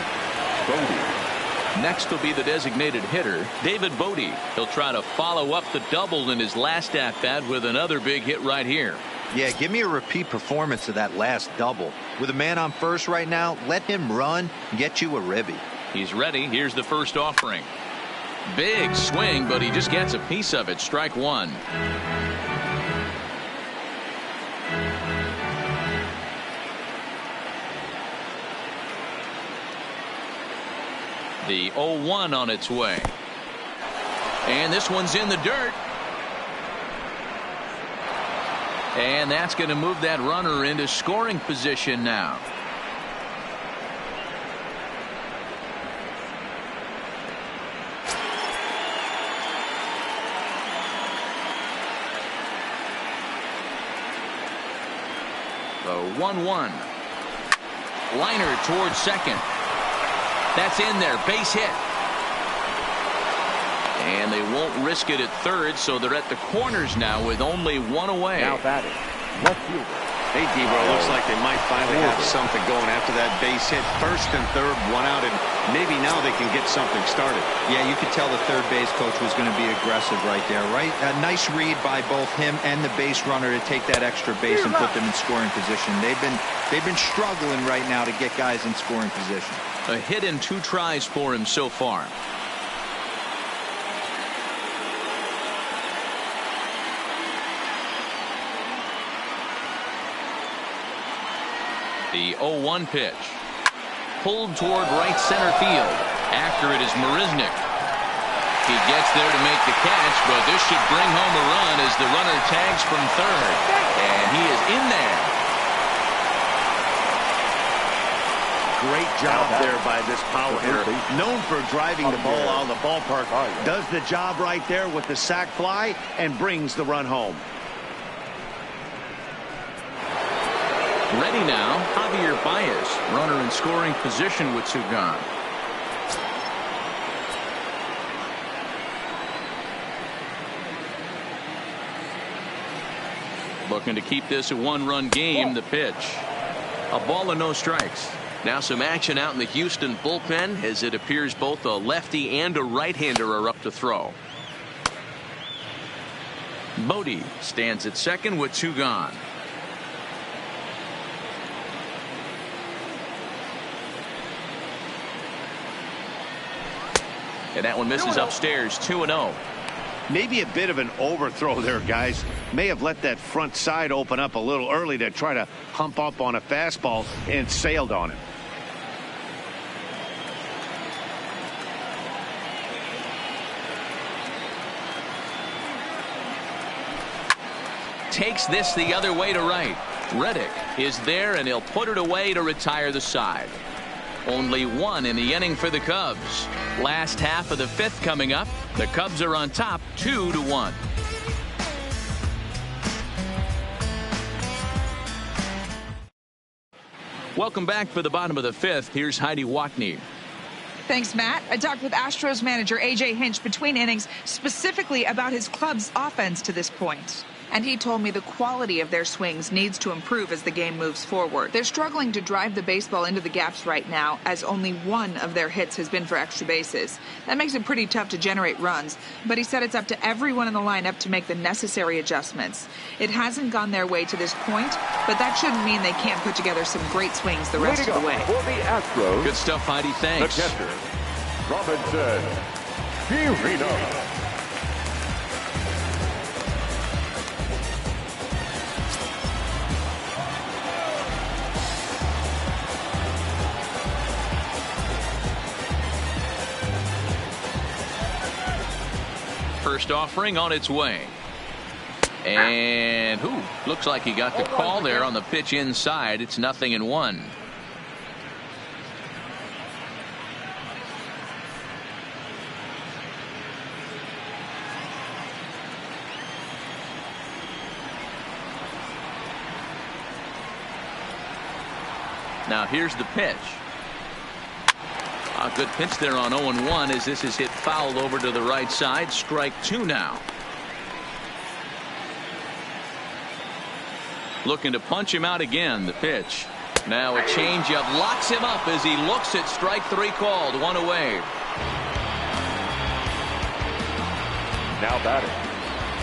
Bodie. Next will be the designated hitter, David Bodie. He'll try to follow up the double in his last at-bat with another big hit right here. Yeah, give me a repeat performance of that last double. With a man on first right now, let him run and get you a ribby. He's ready. Here's the first offering. Big swing, but he just gets a piece of it. Strike one. The 0-1 on its way. And this one's in the dirt. And that's going to move that runner into scoring position now. The 1-1. Liner towards second. That's in there. Base hit. And they won't risk it at third, so they're at the corners now with only one away. Now batting, left fielder. Hey, Debro, looks like they might finally have something going after that base hit. First and third, one out, and maybe now they can get something started. Yeah, you could tell the third base coach was going to be aggressive right there, right? A nice read by both him and the base runner to take that extra base and put them in scoring position. They've been struggling right now to get guys in scoring position. A hit in 2 tries for him so far. The 0-1 pitch. Pulled toward right center field. After it is Marisnick. He gets there to make the catch, but this should bring home a run as the runner tags from third. And he is in there. Great job there by this power hitter. Known for driving the ball out of the ballpark. Does the job right there with the sac fly and brings the run home. Ready now, Javier Baez, runner in scoring position with 2 gone. Looking to keep this a 1-run game. The pitch. A ball and no strikes. Now some action out in the Houston bullpen as it appears both a lefty and a right-hander are up to throw. Bodie stands at second with 2 gone. And that one misses upstairs. 2-0. Maybe a bit of an overthrow there, guys. May have let that front side open up a little early to try to hump up on a fastball and sailed on it. Takes this the other way to right. Reddick is there, and he'll put it away to retire the side. Only one in the inning for the Cubs. Last half of the fifth coming up. The Cubs are on top 2-1. Welcome back for the bottom of the fifth. Here's Heidi Watney. Thanks, Matt. I talked with Astros manager A.J. Hinch between innings specifically about his club's offense to this point. And he told me the quality of their swings needs to improve as the game moves forward. They're struggling to drive the baseball into the gaps right now, as only one of their hits has been for extra bases. That makes it pretty tough to generate runs, but he said it's up to everyone in the lineup to make the necessary adjustments. It hasn't gone their way to this point, but that shouldn't mean they can't put together some great swings the rest of the way. For the Astros, good stuff, Heidi. Thanks. The catcher, Robinson Chirino. First offering on its way. And looks like he got the call there on the pitch inside. It's 0-1. Now here's the pitch. A good pitch there on 0-1 as this is hit foul over to the right side. Strike two now. Looking to punch him out again. The pitch. Now a changeup locks him up as he looks at strike three called. One away. Now batting,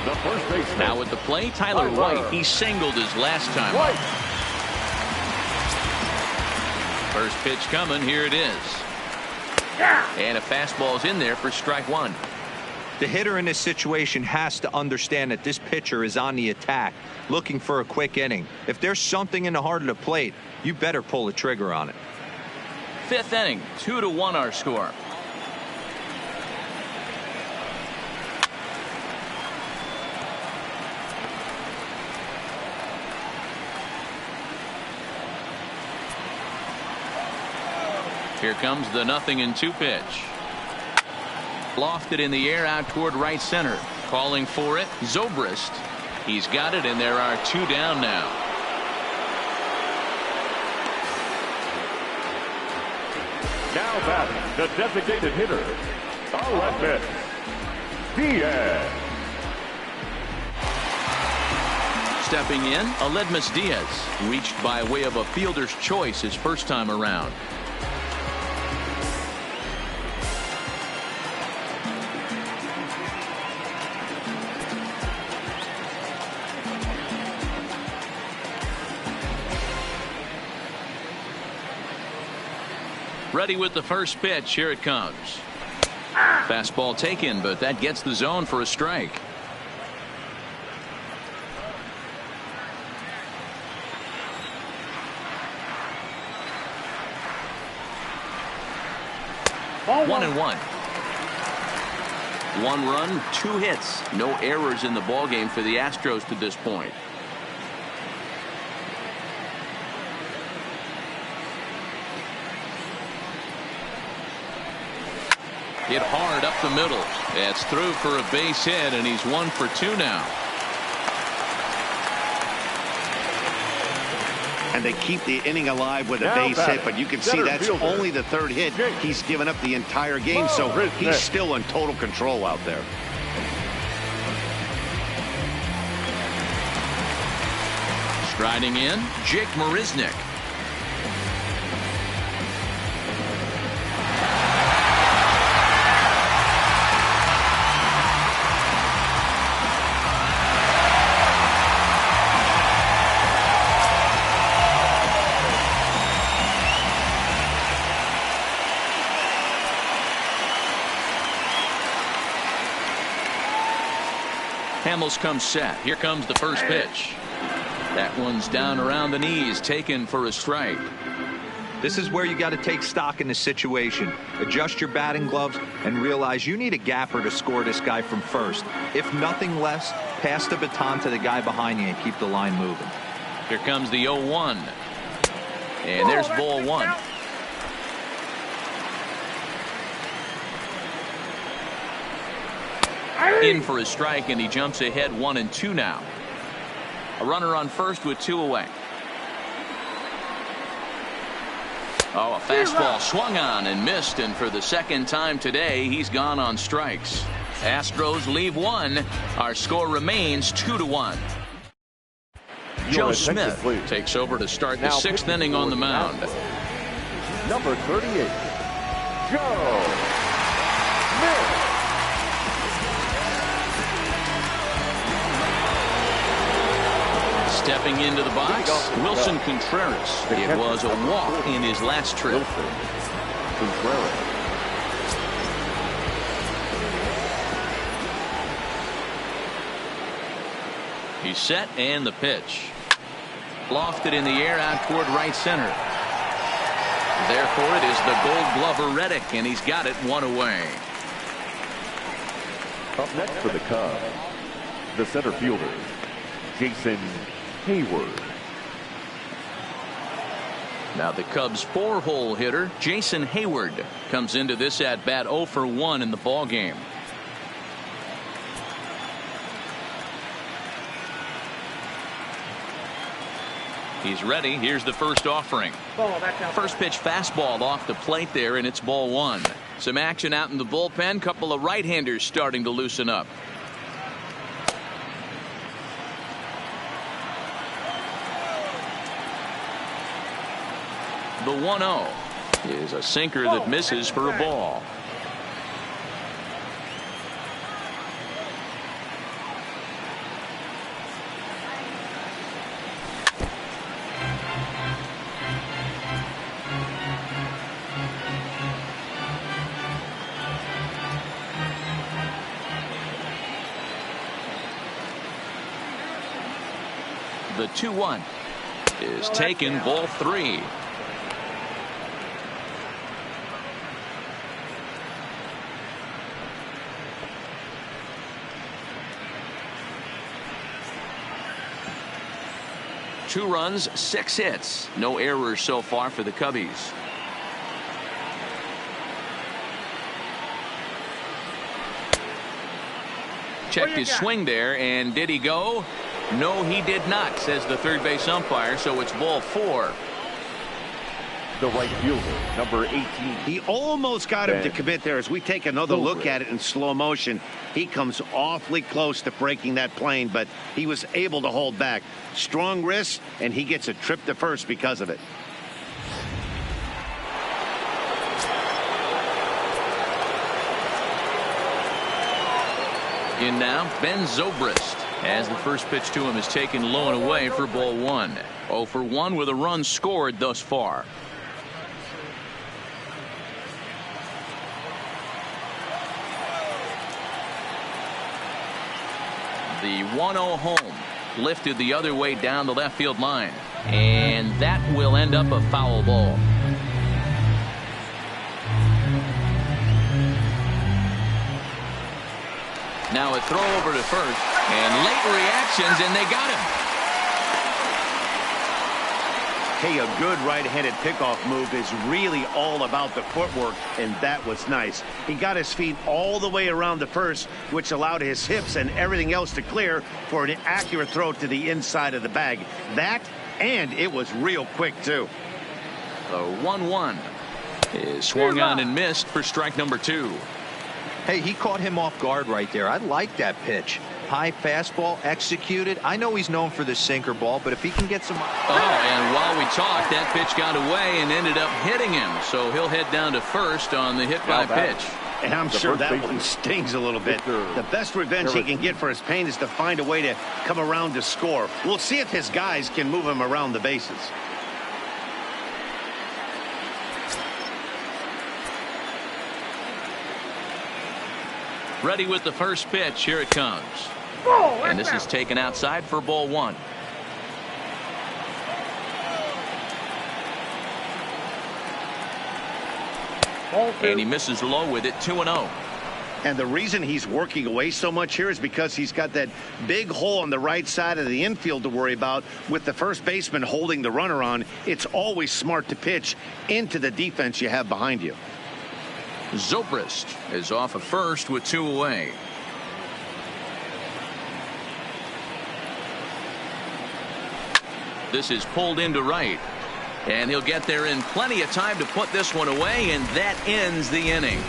the first baseman. Now at the plate, Tyler White. He singled his last time up. First pitch coming. Here it is. And a fastball's in there for strike one. The hitter in this situation has to understand that this pitcher is on the attack, looking for a quick inning. If there's something in the heart of the plate, you better pull the trigger on it. Fifth inning, 2-1 our score. Here comes the 0-2 pitch. Lofted in the air out toward right center. Calling for it, Zobrist. He's got it, and there are two down now. Now batting, the designated hitter, Aledmys Diaz. Stepping in, Aledmys Diaz. Reached by way of a fielder's choice his first time around. Ready with the first pitch. Here it comes. Fastball taken, but that gets the zone for a strike. Ball 1-1. One run, two hits. No errors in the ballgame for the Astros to this point. Hit hard up the middle. It's through for a base hit, and he's 1 for 2 now. And they keep the inning alive with a base hit, but you can see that's only the third hit he's given up the entire game, so he's still in total control out there. Striding in, Jake Marisnick. Hamels comes set. Here comes the first pitch. That one's down around the knees, taken for a strike. This is where you got to take stock in the situation. Adjust your batting gloves and realize you need a gapper to score this guy from first. If nothing less, pass the baton to the guy behind you and keep the line moving. Here comes the 0-1. And there's ball one. In for a strike, and he jumps ahead 1-2 now. A runner on first with 2 away. Oh, a fastball swung on and missed, and for the second time today, he's gone on strikes. Astros leave 1. Our score remains 2-1. Joe Smith takes over to start the 6th inning on the mound. Number 38, Joe Smith. Stepping into the box, Wilson Contreras. It was a walk in his last trip. Contreras. He's set, and the pitch. Lofted in the air out toward right center. Therefore, it is the Gold Glover Reddick, and he's got it 1 away. Up next for the Cubs, the center fielder, Jason Hayward. Now the Cubs' 4-hole hitter, Jason Hayward, comes into this at-bat 0 for 1 in the ballgame. He's ready. Here's the first offering. First pitch fastball off the plate there, and it's ball 1. Some action out in the bullpen. Couple of right-handers starting to loosen up. The 1-0 is a sinker that misses for a ball. The 2-1 is taken, ball 3. Two runs, 6 hits. No errors so far for the Cubbies. Checked his swing there, and did he go? No, he did not, says the third base umpire, so it's ball 4. The right fielder, number 18. He almost got him to commit there. As we take another look at it in slow motion, he comes awfully close to breaking that plane, but he was able to hold back. Strong wrist, and he gets a trip to first because of it. In now, Ben Zobrist, as the first pitch to him is taken low and away for ball 1. 0 for 1 with a run scored thus far. The 1-0 home lifted the other way down the left field line, and that will end up a foul ball. Now a throw over to first, and late reactions, and they got him. Hey, a good right-handed pickoff move is really all about the footwork, and that was nice. He got his feet all the way around the first, which allowed his hips and everything else to clear for an accurate throw to the inside of the bag. That, and it was real quick, too. The 1-1 is swung on and missed for strike number 2. Hey, he caught him off guard right there. I like that pitch. High fastball executed. I know he's known for the sinker ball, but if he can get some... Oh, and while we talked, that pitch got away and ended up hitting him. So he'll head down to first on the hit by pitch. And I'm sure that one stings a little bit. The best revenge he can get for his pain is to find a way to come around to score. We'll see if his guys can move him around the bases. Ready with the first pitch. Here it comes. And this is taken outside for ball 1. And he misses low with it, 2-0. And the reason he's working away so much here is because he's got that big hole on the right side of the infield to worry about. With the first baseman holding the runner on, it's always smart to pitch into the defense you have behind you. Zobrist is off at first with 2 away. This is pulled into right. And he'll get there in plenty of time to put this one away, and that ends the inning.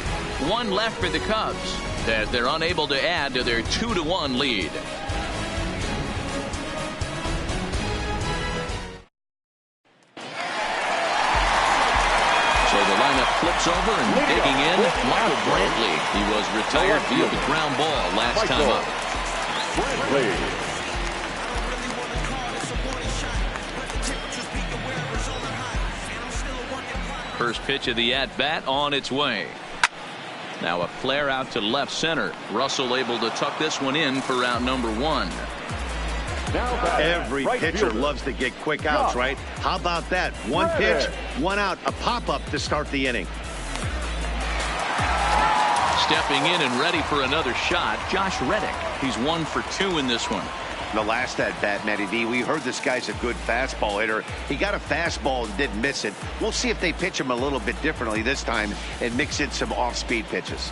One left for the Cubs as they're unable to add to their 2-1 lead. So the lineup flips over, and digging in, Michael Brantley. He was retired via the ground ball last time up. First pitch of the at-bat on its way. Now a flare out to left center. Russell able to tuck this one in for out number 1. Every pitcher loves to get quick outs, right? How about that? One pitch, one out, a pop-up to start the inning. Stepping in and ready for another shot, Josh Reddick. He's 1 for 2 in this one. The last at-bat, Matty D, we heard this guy's a good fastball hitter. He got a fastball and didn't miss it. We'll see if they pitch him a little bit differently this time and mix in some off-speed pitches.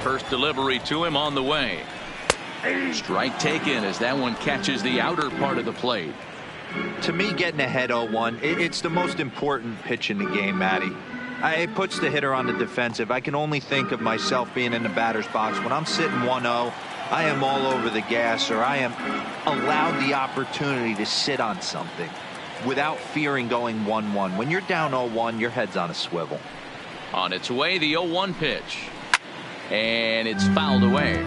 First delivery to him on the way. Strike taken as that one catches the outer part of the plate. To me, getting ahead 0-1, it's the most important pitch in the game, Matty. It puts the hitter on the defensive. I can only think of myself being in the batter's box. When I'm sitting 1-0, I am all over the gas, or I am allowed the opportunity to sit on something without fearing going 1-1. When you're down 0-1, your head's on a swivel. On its way, the 0-1 pitch. And it's fouled away.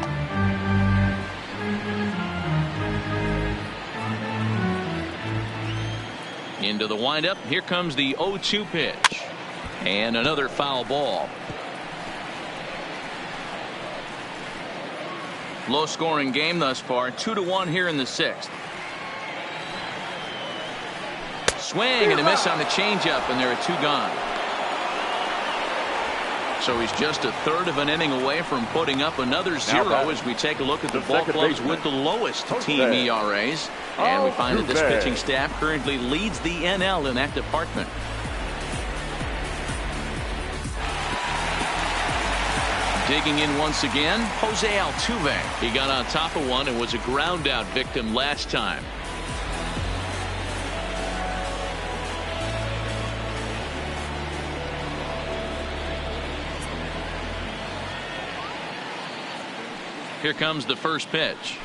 Into the windup. Here comes the 0-2 pitch. And another foul ball. Low scoring game thus far. 2-1 here in the 6th. Swing and a miss on the changeup, and there are 2 gone. So he's just a third of an inning away from putting up another 0 as we take a look at the ball clubs with the lowest team ERAs. And we find that this pitching staff currently leads the NL in that department. Digging in once again, Jose Altuve. He got on top of one and was a ground out victim last time. Here comes the first pitch.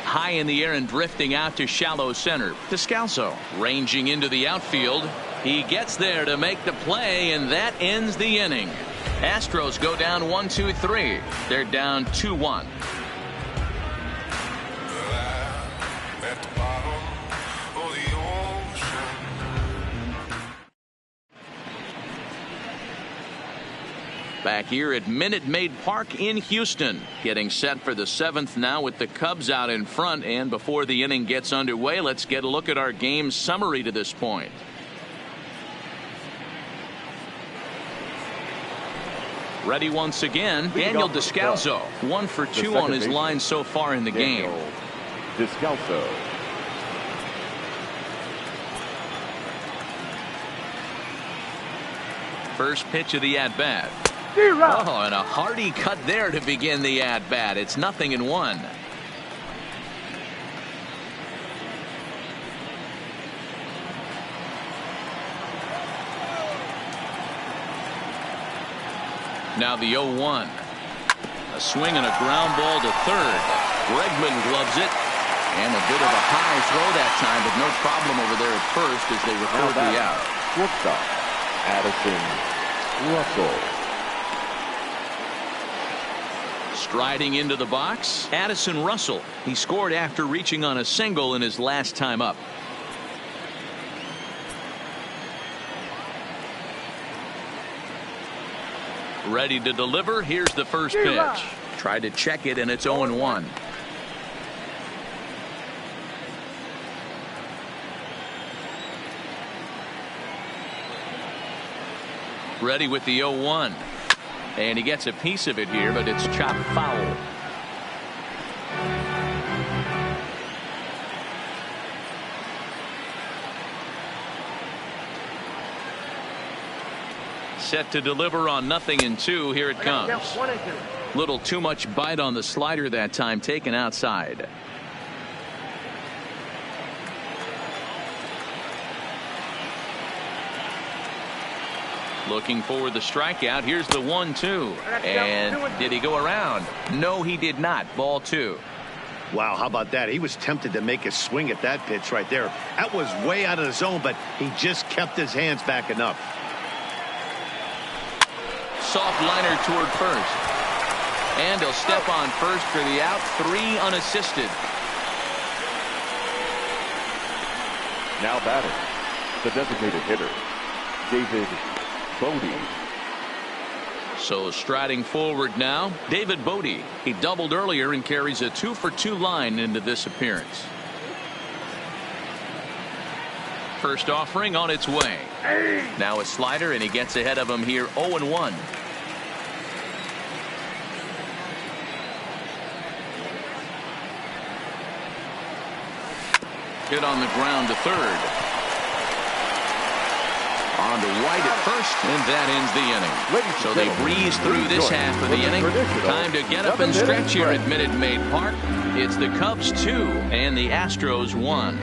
High in the air and drifting out to shallow center. Descalso ranging into the outfield. He gets there to make the play, and that ends the inning. Astros go down 1-2-3. They're down 2-1. Back here at Minute Maid Park in Houston, getting set for the 7th now with the Cubs out in front. And before the inning gets underway, let's get a look at our game summary to this point. Ready once again, Daniel Descalso, 1 for 2 on his line so far in the game. Descalso. First pitch of the at-bat. Oh, and a hearty cut there to begin the at-bat. It's 0-1. Now the 0-1. A swing and a ground ball to third. Bregman gloves it. And a bit of a high throw that time, but no problem over there at first as they record the out. Shortstop, Addison Russell. Striding into the box, Addison Russell. He scored after reaching on a single in his last time up. Ready to deliver. Here's the first pitch. Tried to check it, and it's 0-1. Ready with the 0-1. And he gets a piece of it here, but it's chopped foul. Set to deliver on 0-2. Here it comes. Little too much bite on the slider that time, taken outside. Looking for the strikeout. Here's the 1-2. And did he go around? No, he did not. Ball 2. Wow, how about that? He was tempted to make a swing at that pitch right there. That was way out of the zone, but he just kept his hands back enough. Soft liner toward first. And he'll step on first for the out. 3 unassisted. Now batting, the designated hitter, David Bodie. So striding forward now, David Bodie. He doubled earlier and carries a 2-for-2 line into this appearance. First offering on its way. Now a slider, and he gets ahead of him here. 0-1. Hit on the ground to third. On to White at first, and that ends the inning. So they breeze through this half of the inning. Time to get up and stretch here at Minute Maid Park. It's the Cubs 2 and the Astros 1.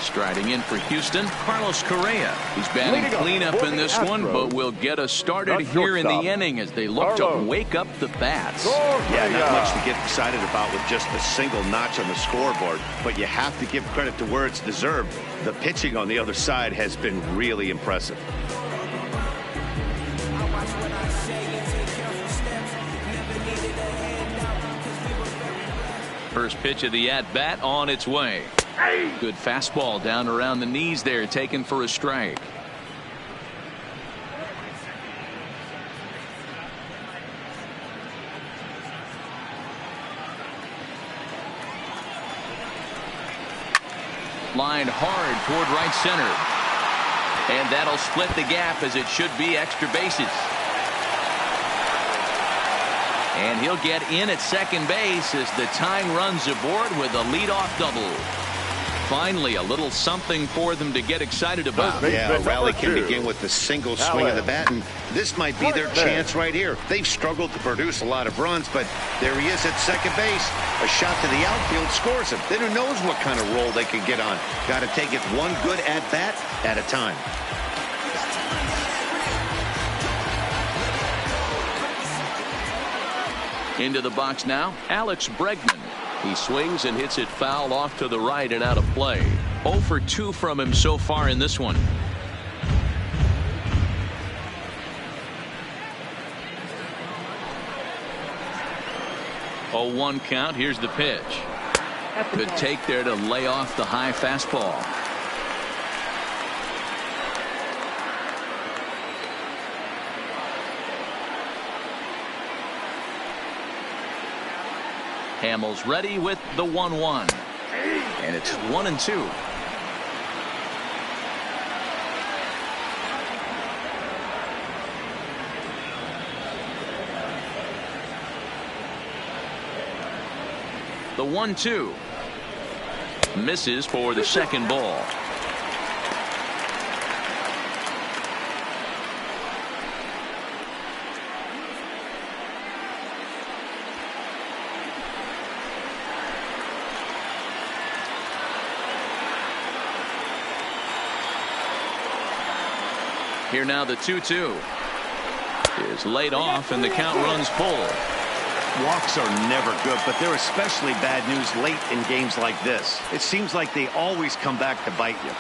Striding in for Houston, Carlos Correa. He's batting cleanup in this one, but will get us started here in the inning as they look to wake up the bats. Yeah, not much to get excited about with just a single notch on the scoreboard, but you have to give credit to where it's deserved. The pitching on the other side has been really impressive. First pitch of the at-bat on its way. Good fastball down around the knees there, taken for a strike. Lined hard toward right center. And that'll split the gap, as it should be extra bases. And he'll get in at second base as the tying runs aboard with a leadoff double. Finally, a little something for them to get excited about. Yeah, a rally can begin with the single swing of the bat, and this might be their chance right here. They've struggled to produce a lot of runs, but there he is at second base. A shot to the outfield scores him. Then who knows what kind of roll they can get on. Got to take it one good at-bat at a time. Into the box now, Alex Bregman. He swings and hits it foul off to the right and out of play. 0 for 2 from him so far in this one. Oh, 1 count. Here's the pitch. Good take there to lay off the high fastball. Hamels ready with the 1-1. And it's 1-2. The 1-2. Misses for the second ball. Here now the 2-2 is laid off, and the count runs full. Walks are never good, but they're especially bad news late in games like this. It seems like they always come back to bite you.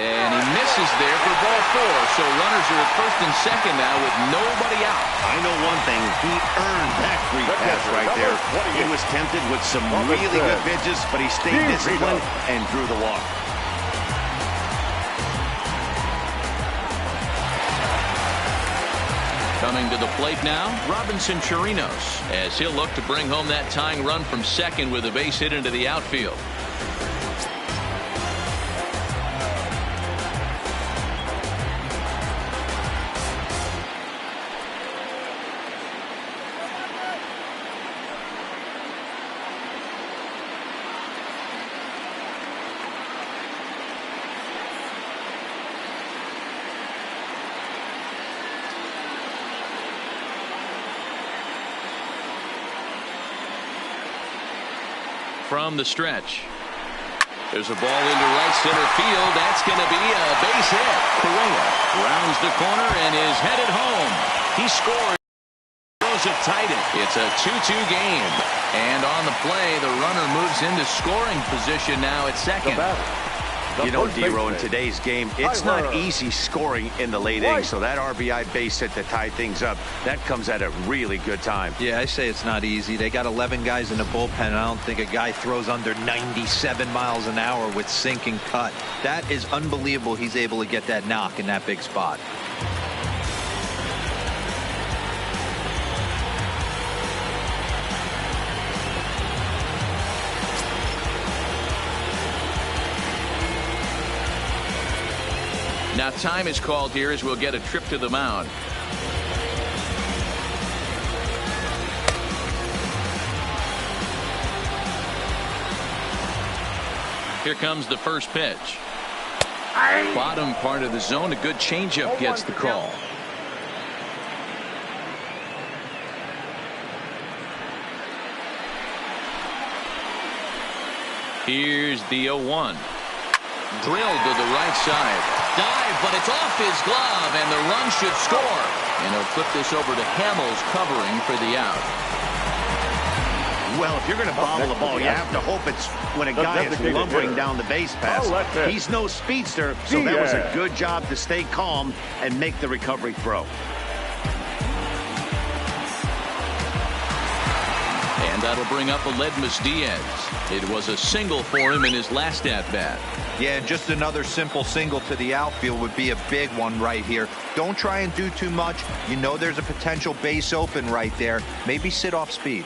And he misses is there for ball 4. So runners are at first and second now with nobody out. I know one thing. He earned that free pass right there. He was tempted with some really good pitches, but he stayed disciplined and drew the walk. Coming to the plate now, Robinson Chirinos, as he'll look to bring home that tying run from second with a base hit into the outfield. From the stretch, there's a ball into right center field. That's going to be a base hit. Correa rounds the corner and is headed home. He scores. Those have tied it. It's a 2-2 game. And on the play, the runner moves into scoring position now at second. You know, D-Row, in today's game, it's not easy scoring in the late innings, so that RBI base hit to tie things up, that comes at a really good time. Yeah, I say it's not easy. They got 11 guys in the bullpen, and I don't think a guy throws under 97 miles an hour with sink and cut. That is unbelievable he's able to get that knock in that big spot. Now time is called here as we'll get a trip to the mound. Here comes the first pitch. Bottom part of the zone, a good changeup gets the call. Here's the 0-1. Drilled to the right side. Dive, but it's off his glove, and the run should score. And he'll flip this over to Hamels covering for the out. Well, if you're going to bobble the ball, you have to hope it's when a guy is lumbering down the base pass. He's no speedster, so that was a good job to stay calm and make the recovery throw. And that'll bring up Aledmus Diaz. It was a single for him in his last at-bat. Yeah, just another simple single to the outfield would be a big one right here. Don't try and do too much. You know there's a potential base open right there. Maybe sit off speed.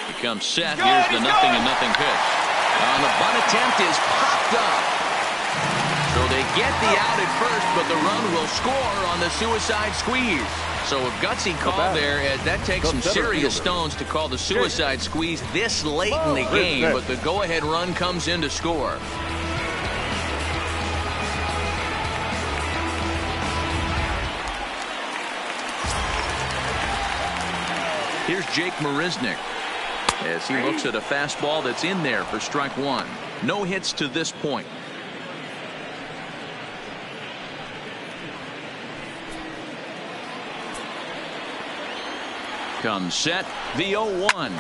He comes set. Here's the 0-0 pitch. The bunt attempt is popped up. So they get the out at first, but the run will score on the suicide squeeze. So a gutsy call there, as that takes some serious stones to call the suicide squeeze this late in the game, but the go-ahead run comes in to score. Here's Jake Marisnick as he looks at a fastball that's in there for strike one. No hits to this point. Comes set, the 0-1.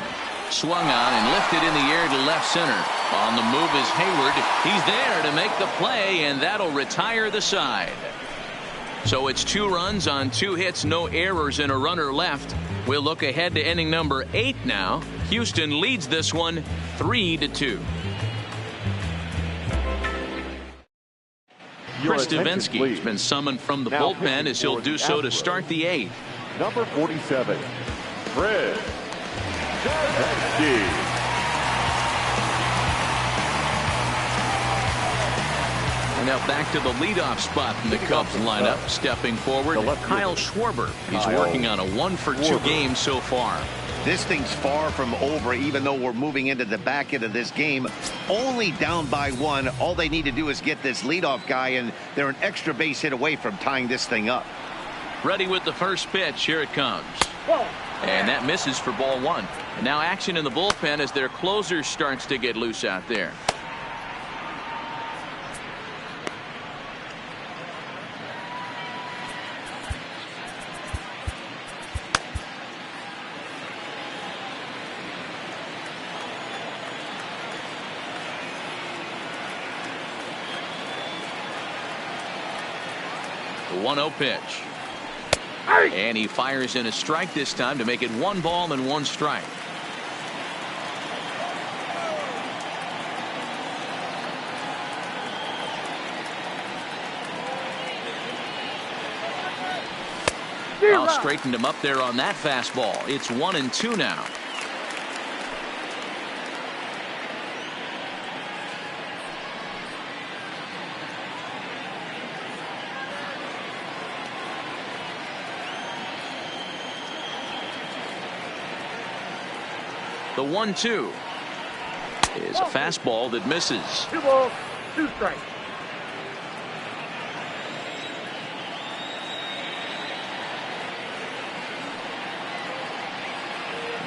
Swung on and lifted in the air to left center. On the move is Hayward. He's there to make the play, and that'll retire the side. So it's 2 runs on 2 hits, no errors, and a runner left. We'll look ahead to inning number 8 now. Houston leads this one 3-2. Chris Davinsky has been summoned from the bullpen as he'll do so to start the 8th. Number 47, Chris Davinsky. And now back to the leadoff spot in the Cubs lineup. Stepping forward, Kyle Schwarber. He's working on a 1-for-2 game so far. This thing's far from over, even though we're moving into the back end of this game. Only down by 1. All they need to do is get this leadoff guy, and they're an extra base hit away from tying this thing up. Ready with the first pitch. Here it comes. And that misses for ball 1. And now action in the bullpen as their closer starts to get loose out there. The 1-0 pitch. And he fires in a strike this time to make it 1 ball and 1 strike. Now straightened him up there on that fastball. It's 1-2 now. The 1-2 is a fastball that misses. 2 balls, 2 strikes.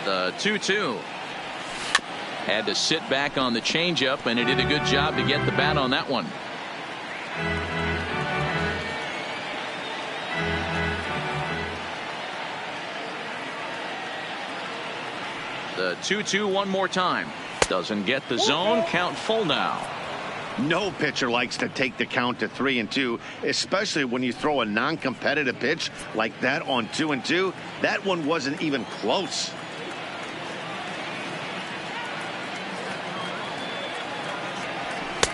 The 2-2 had to sit back on the changeup, and it did a good job to get the bat on that one. The 2-2 one more time. Doesn't get the zone. Count full now. No pitcher likes to take the count to 3-2, especially when you throw a non-competitive pitch like that on 2-2. That one wasn't even close.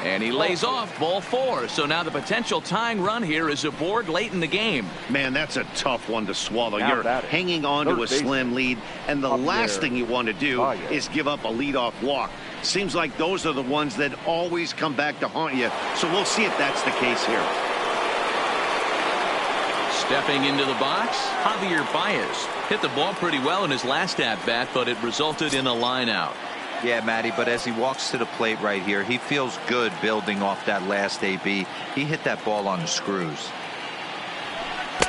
And he lays off ball 4. So now the potential tying run here is aboard late in the game. Man, that's a tough one to swallow. Now You're batting. hanging on to a slim lead, and the last thing you want to do is give up a leadoff walk. Seems like those are the ones that always come back to haunt you. So we'll see if that's the case here. Stepping into the box, Javier Baez hit the ball pretty well in his last at-bat, but it resulted in a line out. Yeah, Matty, but as he walks to the plate right here, he feels good building off that last AB. He hit that ball on the screws.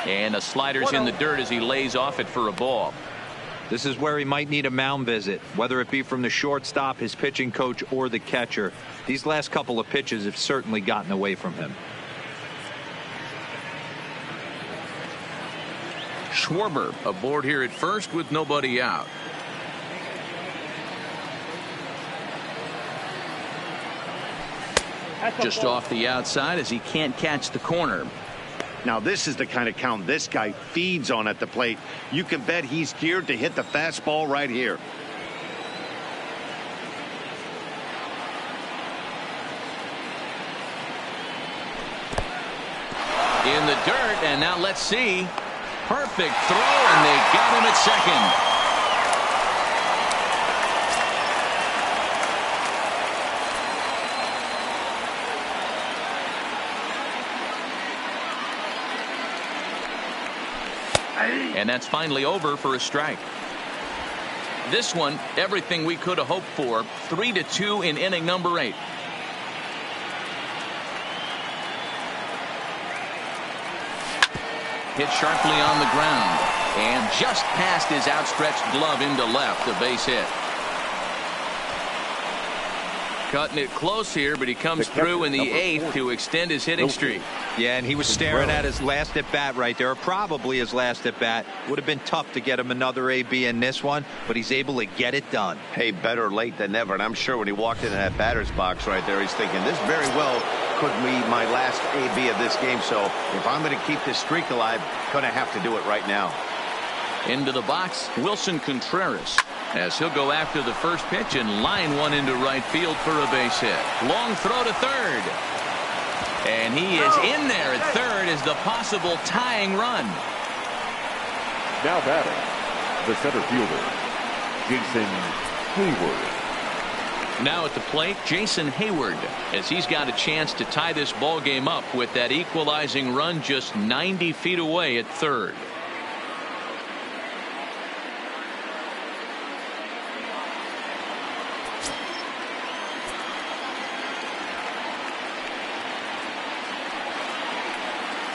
And the slider's in the dirt as he lays off it for a ball. This is where he might need a mound visit, whether it be from the shortstop, his pitching coach, or the catcher. These last couple of pitches have certainly gotten away from him. Schwarber aboard here at first with nobody out. Just off the outside as he can't catch the corner. Now this is the kind of count this guy feeds on at the plate. You can bet he's geared to hit the fastball right here. In the dirt, and now let's see. Perfect throw, and they got him at second. And that's finally over for a strike. This one, everything we could have hoped for. 3-2 in inning number 8. Hit sharply on the ground and just past his outstretched glove into left. A base hit. Cutting it close here, but he comes through in the 8th to extend his hitting streak. Yeah, and he was staring at his last at bat right there, or probably his last at bat. Would have been tough to get him another AB in this one, but he's able to get it done. Hey, better late than never. And I'm sure when he walked into that batter's box right there, he's thinking this very well could be my last AB of this game. So if I'm going to keep this streak alive, going to have to do it right now. Into the box, Wilson Contreras, as he'll go after the first pitch and line one into right field for a base hit. Long throw to third. And he is in there at third as the possible tying run. Now batting, the center fielder, Jason Hayward. Now at the plate, Jason Hayward, as he's got a chance to tie this ball game up with that equalizing run just 90 feet away at third.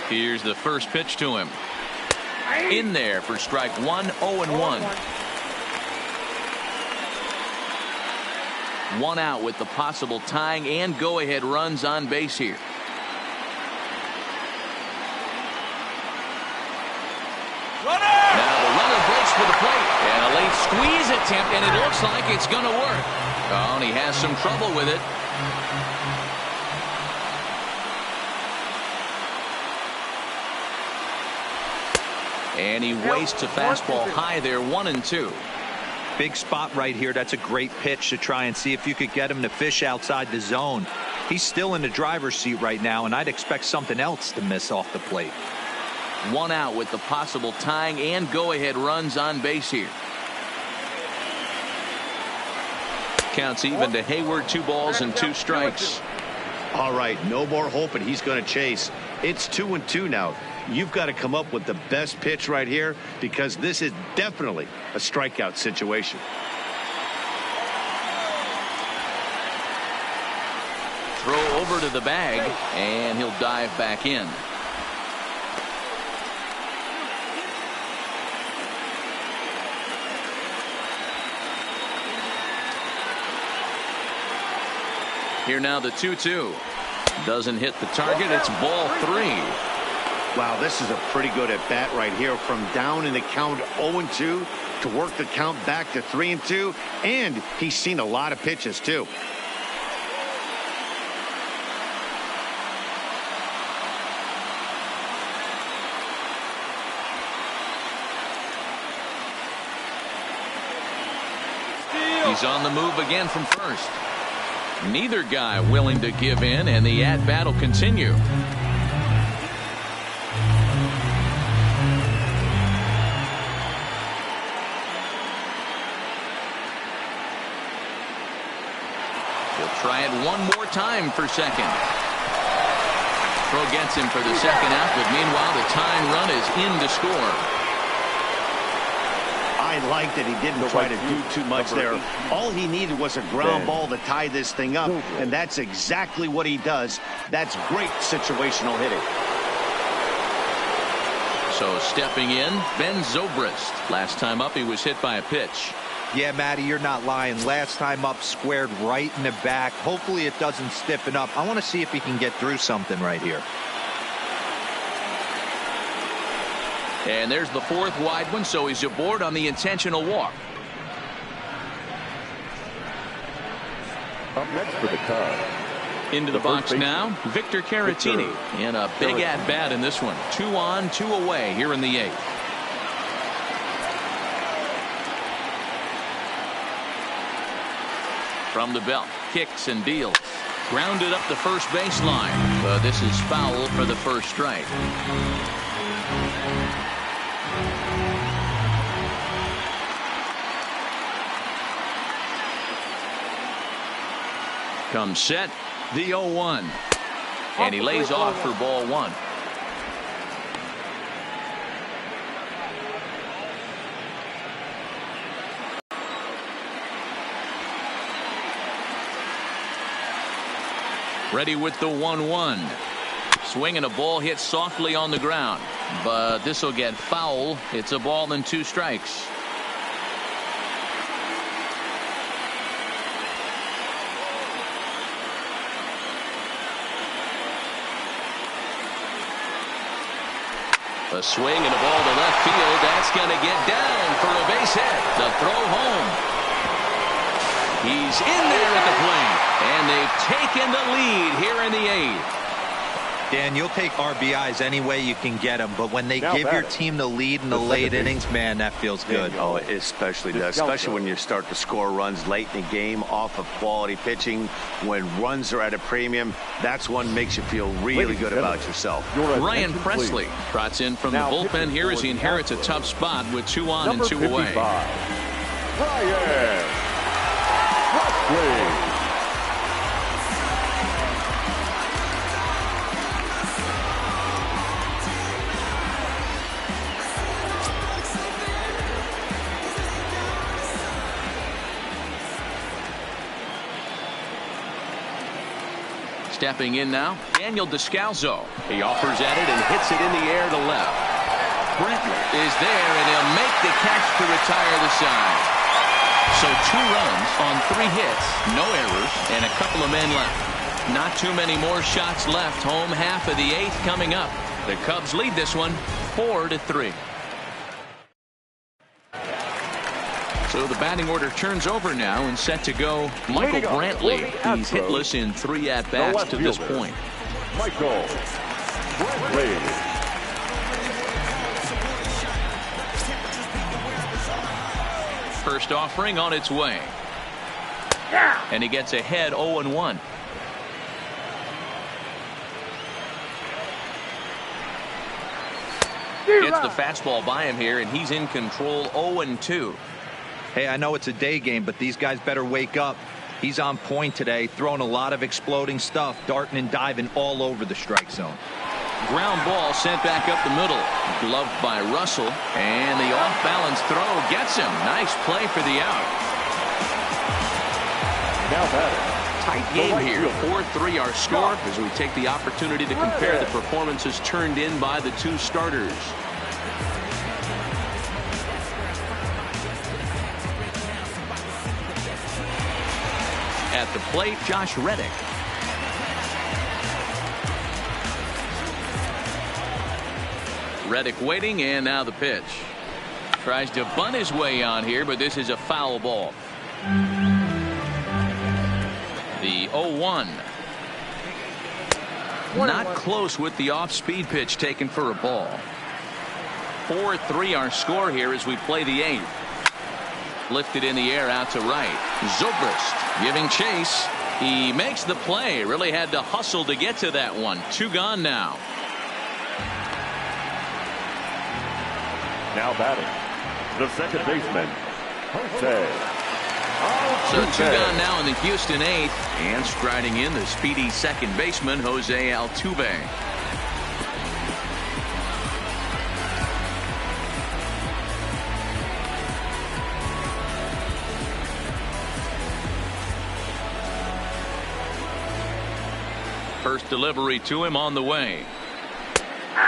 Here's the first pitch to him. In there for strike 1, 0-1. 1 out with the possible tying and go-ahead runs on base here. Now the runner breaks for the plate. And a late squeeze attempt, and it looks like it's going to work. Oh, and he has some trouble with it. And he wastes a fastball high there, 1-2. Big spot right here. That's a great pitch to try and see if you could get him to fish outside the zone. He's still in the driver's seat right now, and I'd expect something else to miss off the plate. 1 out with the possible tying and go-ahead runs on base here. Counts even to Hayward, 2 balls and 2 strikes. All right, no more hoping he's going to chase. It's 2-2 now. You've got to come up with the best pitch right here because this is definitely a strikeout situation. Throw over to the bag, and he'll dive back in. Here now the 2-2. Doesn't hit the target. It's ball 3. Wow, this is a pretty good at bat right here from down in the count 0-2 to work the count back to 3-2. And he's seen a lot of pitches too. He's on the move again from first. Neither guy willing to give in, and the at-bat will continue. He'll try it one more time for second. Throw gets him for the second out, but meanwhile the tying run is in to score. I like that he didn't try to do too much there. All he needed was a ground ball to tie this thing up, and that's exactly what he does. That's great situational hitting. So stepping in, Ben Zobrist. Last time up, he was hit by a pitch. Yeah, Matty, you're not lying. Last time up, squared right in the back. Hopefully it doesn't stiffen up. I want to see if he can get through something right here. And there's the 4th wide one, so he's aboard on the intentional walk. Up next for the Cubs. Into the box now, Victor Caratini. And a big at-bat in this one. 2 on, 2 away here in the 8th. From the belt, kicks and deals. Grounded up the first baseline. But this is foul for the first strike. Comes set, the 0-1. And he lays off for ball 1. Ready with the 1-1. Swinging a ball hit softly on the ground. But this will get foul. It's a ball and 2 strikes. A swing and a ball to left field. That's going to get down for a base hit. The throw home. He's in there at the plate. And they've taken the lead here in the 8th. Dan, you'll take RBIs any way you can get them, but when they give your team the lead in the late innings, man, that feels good. Oh, it especially does, especially when you start to score runs late in the game off of quality pitching. When runs are at a premium, that's one makes you feel really good about yourself. Ryan Presley trots in from the bullpen here as he inherits a tough spot with 2 on and 2 away. Ryan Presley. Stepping in now, Daniel Descalzo. He offers at it and hits it in the air to left. Brentley is there, and he'll make the catch to retire the side. So 2 runs on 3 hits, no errors, and a couple of men left. Not too many more shots left. Home half of the 8th coming up. The Cubs lead this one 4-3. So the batting order turns over now and set to go Michael Brantley. He's hitless in 3 at-bats to this point. Michael Brantley. First offering on its way. And he gets ahead 0-1. Gets the fastball by him here, and he's in control 0-2. Hey, I know it's a day game, but these guys better wake up. He's on point today, throwing a lot of exploding stuff, darting and diving all over the strike zone. Ground ball sent back up the middle. Gloved by Russell, and the off-balance throw gets him. Nice play for the out. Now batting. Tight game here. 4-3 our score as we take the opportunity to compare the performances turned in by the two starters. At the plate, Josh Reddick. Reddick waiting, and now the pitch. Tries to bunt his way on here, but this is a foul ball. The 0-1. Not close with the off-speed pitch taken for a ball. 4-3 our score here as we play the 8th. Lifted in the air out to right. Zobrist giving chase. He makes the play. Really had to hustle to get to that one. 2 gone now. Now batting. The second baseman, Jose. So 2 gone now in the Houston 8th, and striding in the speedy second baseman Jose Altuve. First delivery to him on the way.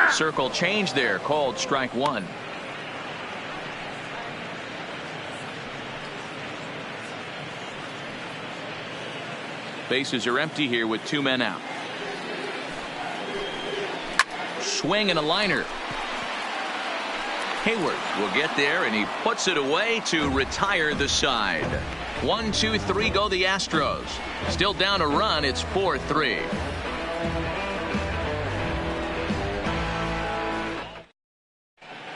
Circle change there, called strike 1. Bases are empty here with 2 men out. Swing and a liner. Hayward will get there, and he puts it away to retire the side. 1, 2, 3 go the Astros. Still down a run. It's 4-3.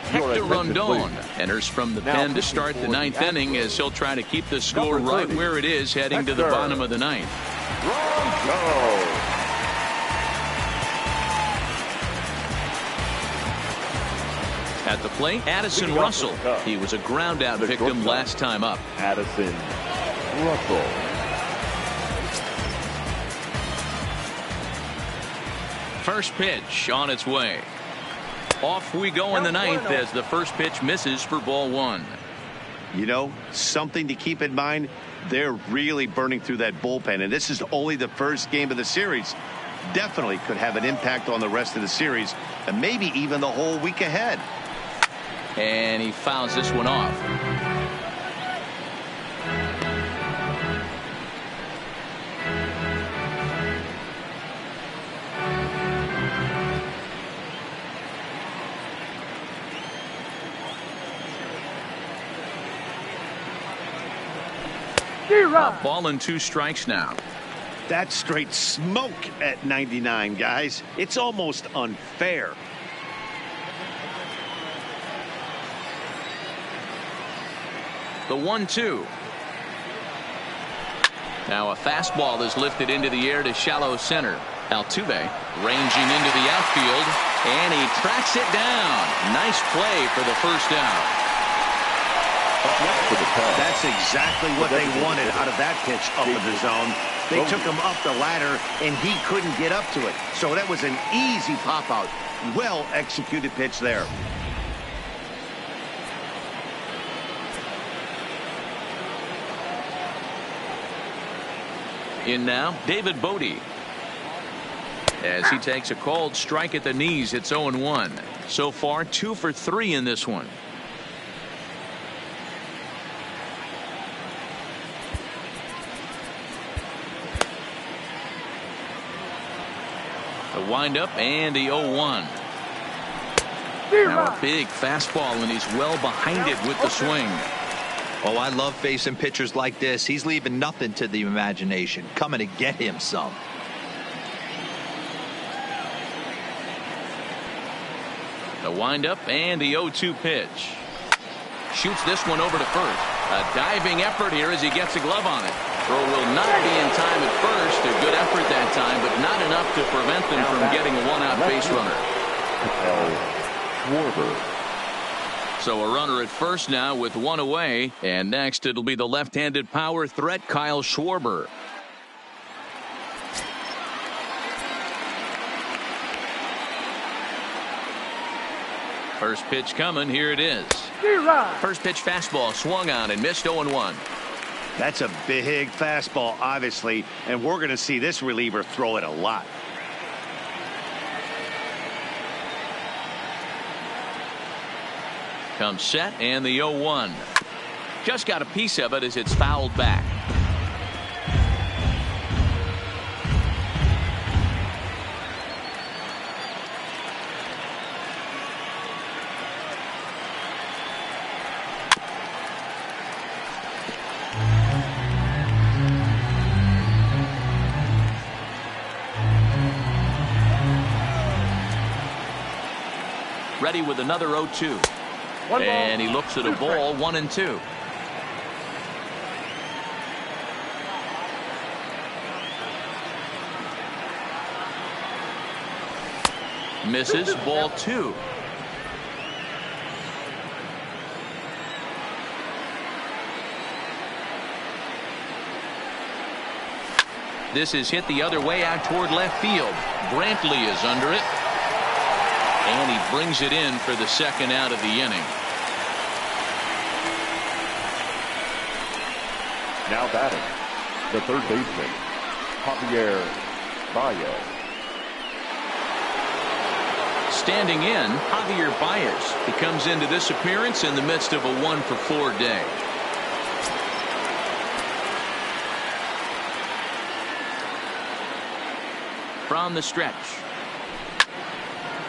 Hector Rondon enters from the pen to start the 9th inning as he'll try to keep the score right where it is heading to the bottom of the 9th. At the plate, Addison Russell. He was a ground out victim last time up. Addison Russell. First pitch on its way. Off we go in the 9th as the first pitch misses for ball 1. You know, something to keep in mind, they're really burning through that bullpen, and this is only the first game of the series. Definitely could have an impact on the rest of the series, and maybe even the whole week ahead. And he fouls this one off. A ball and 2 strikes now. That's straight smoke at 99, guys. It's almost unfair. The 1-2. Now a fastball is lifted into the air to shallow center. Altuve ranging into the outfield, and he tracks it down. Nice play for the first out. That's exactly what they wanted out of that pitch up in the zone. They took him up the ladder, and he couldn't get up to it. So that was an easy pop-out. Well-executed pitch there. In now, David Bodie. As he takes a called strike at the knees, it's 0-1. So far, 2 for 3 in this one. The windup and the 0-1. Now a big fastball, and he's well behind it with the swing. Oh, I love facing pitchers like this. He's leaving nothing to the imagination. Coming to get him some. The windup and the 0-2 pitch. Shoots this one over to first. A diving effort here as he gets a glove on it. Throw will not be in time at first. A good effort that time, but not enough to prevent them from getting a one-out base runner. So a runner at first now with one away. And next it'll be the left-handed power threat, Kyle Schwarber. First pitch coming. Here it is. First pitch fastball swung on and missed 0-1. That's a big fastball, obviously, and we're going to see this reliever throw it a lot. Comes set and the 0-1. Just got a piece of it as it's fouled back. Ready with another 0-2. And he looks at a ball, 1-2. Misses, ball 2. This is hit the other way out toward left field. Brantley is under it. And he brings it in for the second out of the inning. Now batting, the third baseman, Javier Baez. Standing in, Javier Baez. He comes into this appearance in the midst of a 1-for-4 day. From the stretch.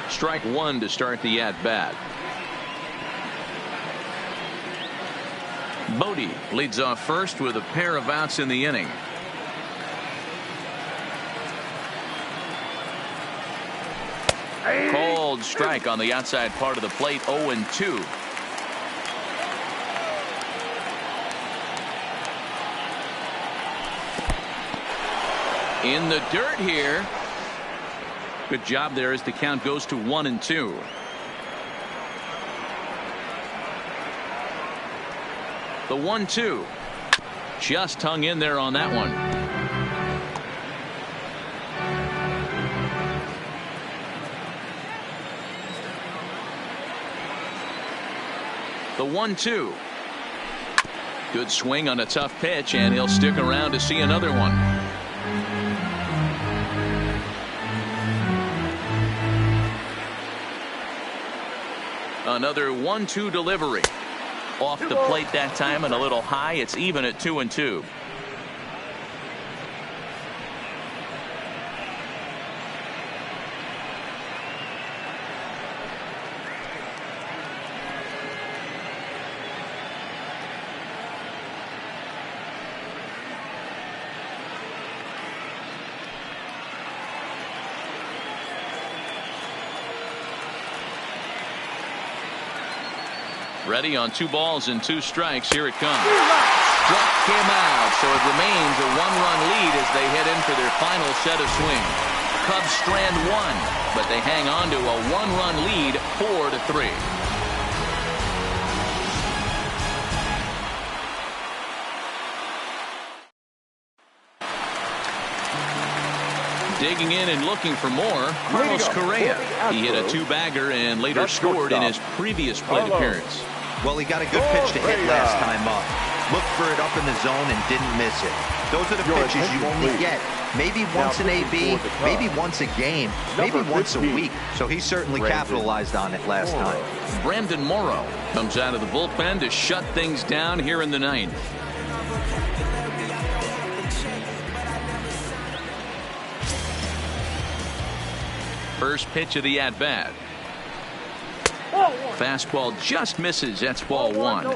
Strike one to start the at-bat. Bodie leads off first with a pair of outs in the inning. Cold strike on the outside part of the plate, 0-2. In the dirt here. Good job there as the count goes to 1-2. The 1-2 just hung in there on that one. The 1-2. Good swing on a tough pitch, and he'll stick around to see another one. Another 1-2 delivery. Off the plate that time and a little high. It's even at 2-2. Ready on 2 balls and 2 strikes. Here it comes. Struck him out, so it remains a 1-run lead as they head in for their final set of swings. Cubs strand 1, but they hang on to a 1-run lead, 4-3. Digging in and looking for more, Carlos Correa. He hit a 2-bagger and later scored in his previous plate appearance. Well, he got a good pitch to hit last time up. Looked for it up in the zone and didn't miss it. Those are the pitches you only get maybe once in AB, maybe once a game, maybe once a week. So he certainly capitalized on it last time. Brandon Morrow comes out of the bullpen to shut things down here in the 9th. First pitch of the at-bat. Fastball just misses. That's ball 1.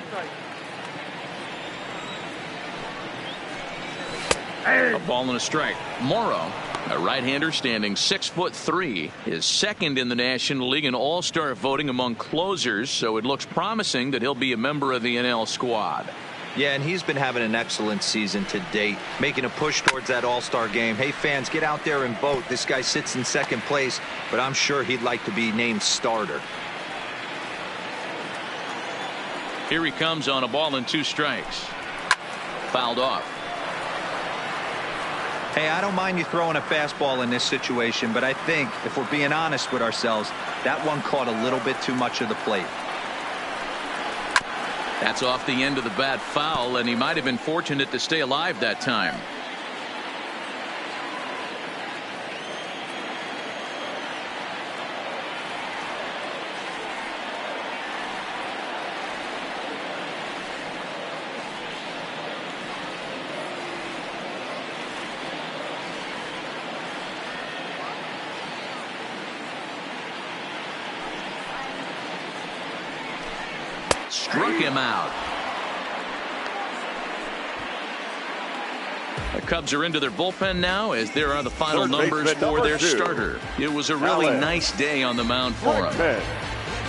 A ball and a strike. Morrow, a right-hander standing 6'3", is second in the National League in all-star voting among closers, so it looks promising that he'll be a member of the NL squad. Yeah, and he's been having an excellent season to date, making a push towards that all-star game. Hey, fans, get out there and vote. This guy sits in second place, but I'm sure he'd like to be named starter. Here he comes on a ball and 2 strikes. Fouled off. Hey, I don't mind you throwing a fastball in this situation, but I think, if we're being honest with ourselves, that one caught a little bit too much of the plate. That's off the end of the bat foul, and he might have been fortunate to stay alive that time. Struck him out. The Cubs are into their bullpen now, as there are the final numbers for their starter. It was a really nice day on the mound for him.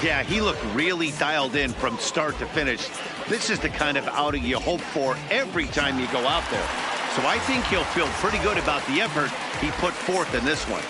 Yeah, he looked really dialed in from start to finish. This is the kind of outing you hope for every time you go out there. So I think he'll feel pretty good about the effort he put forth in this one.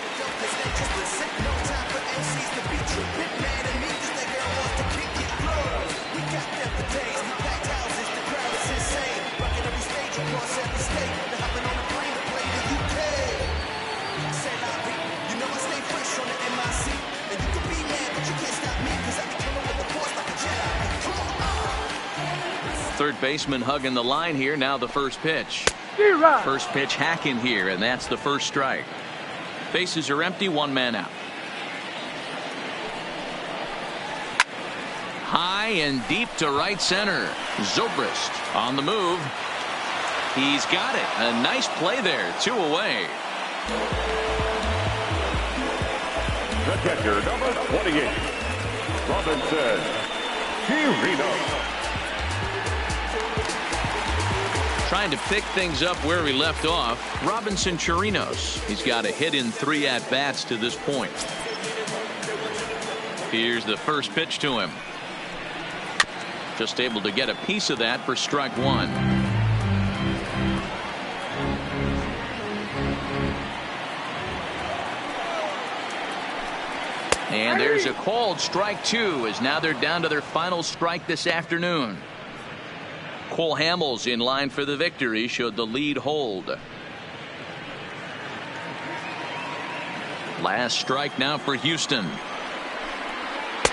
Third baseman hugging the line here. Now the first pitch. First pitch hacking here, and that's the first strike. Bases are empty, 1 man out. High and deep to right center. Zobrist on the move. He's got it. A nice play there. 2 away. The catcher, number 28, Robinson Chirinos. Trying to pick things up where he left off. Robinson Chirinos. He's got a hit in 3 at-bats to this point. Here's the first pitch to him. Just able to get a piece of that for strike 1. And there's a called strike 2, as now they're down to their final strike this afternoon. Cole Hamels in line for the victory, showed the lead hold. Last strike now for Houston.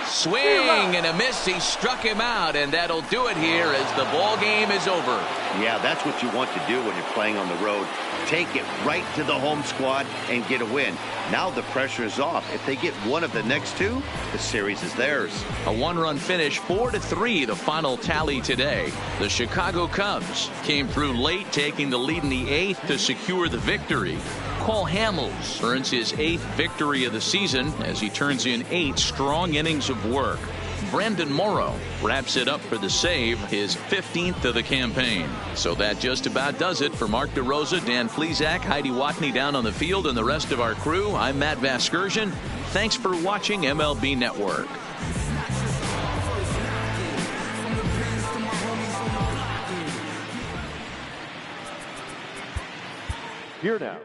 Swing and a miss. He struck him out, and that'll do it here as the ball game is over. Yeah, that's what you want to do when you're playing on the road. Take it right to the home squad and get a win. Now the pressure is off. If they get one of the next 2, the series is theirs. A 1-run finish, 4-3, the final tally today. The Chicago Cubs came through late, taking the lead in the 8th to secure the victory. Cole Hamels earns his 8th victory of the season as he turns in 8 strong innings of work. Brandon Morrow wraps it up for the save, his 15th of the campaign. So that just about does it for Mark DeRosa, Dan Plesac, Heidi Watney down on the field, and the rest of our crew. I'm Matt Vasgersian. Thanks for watching MLB Network. Here now,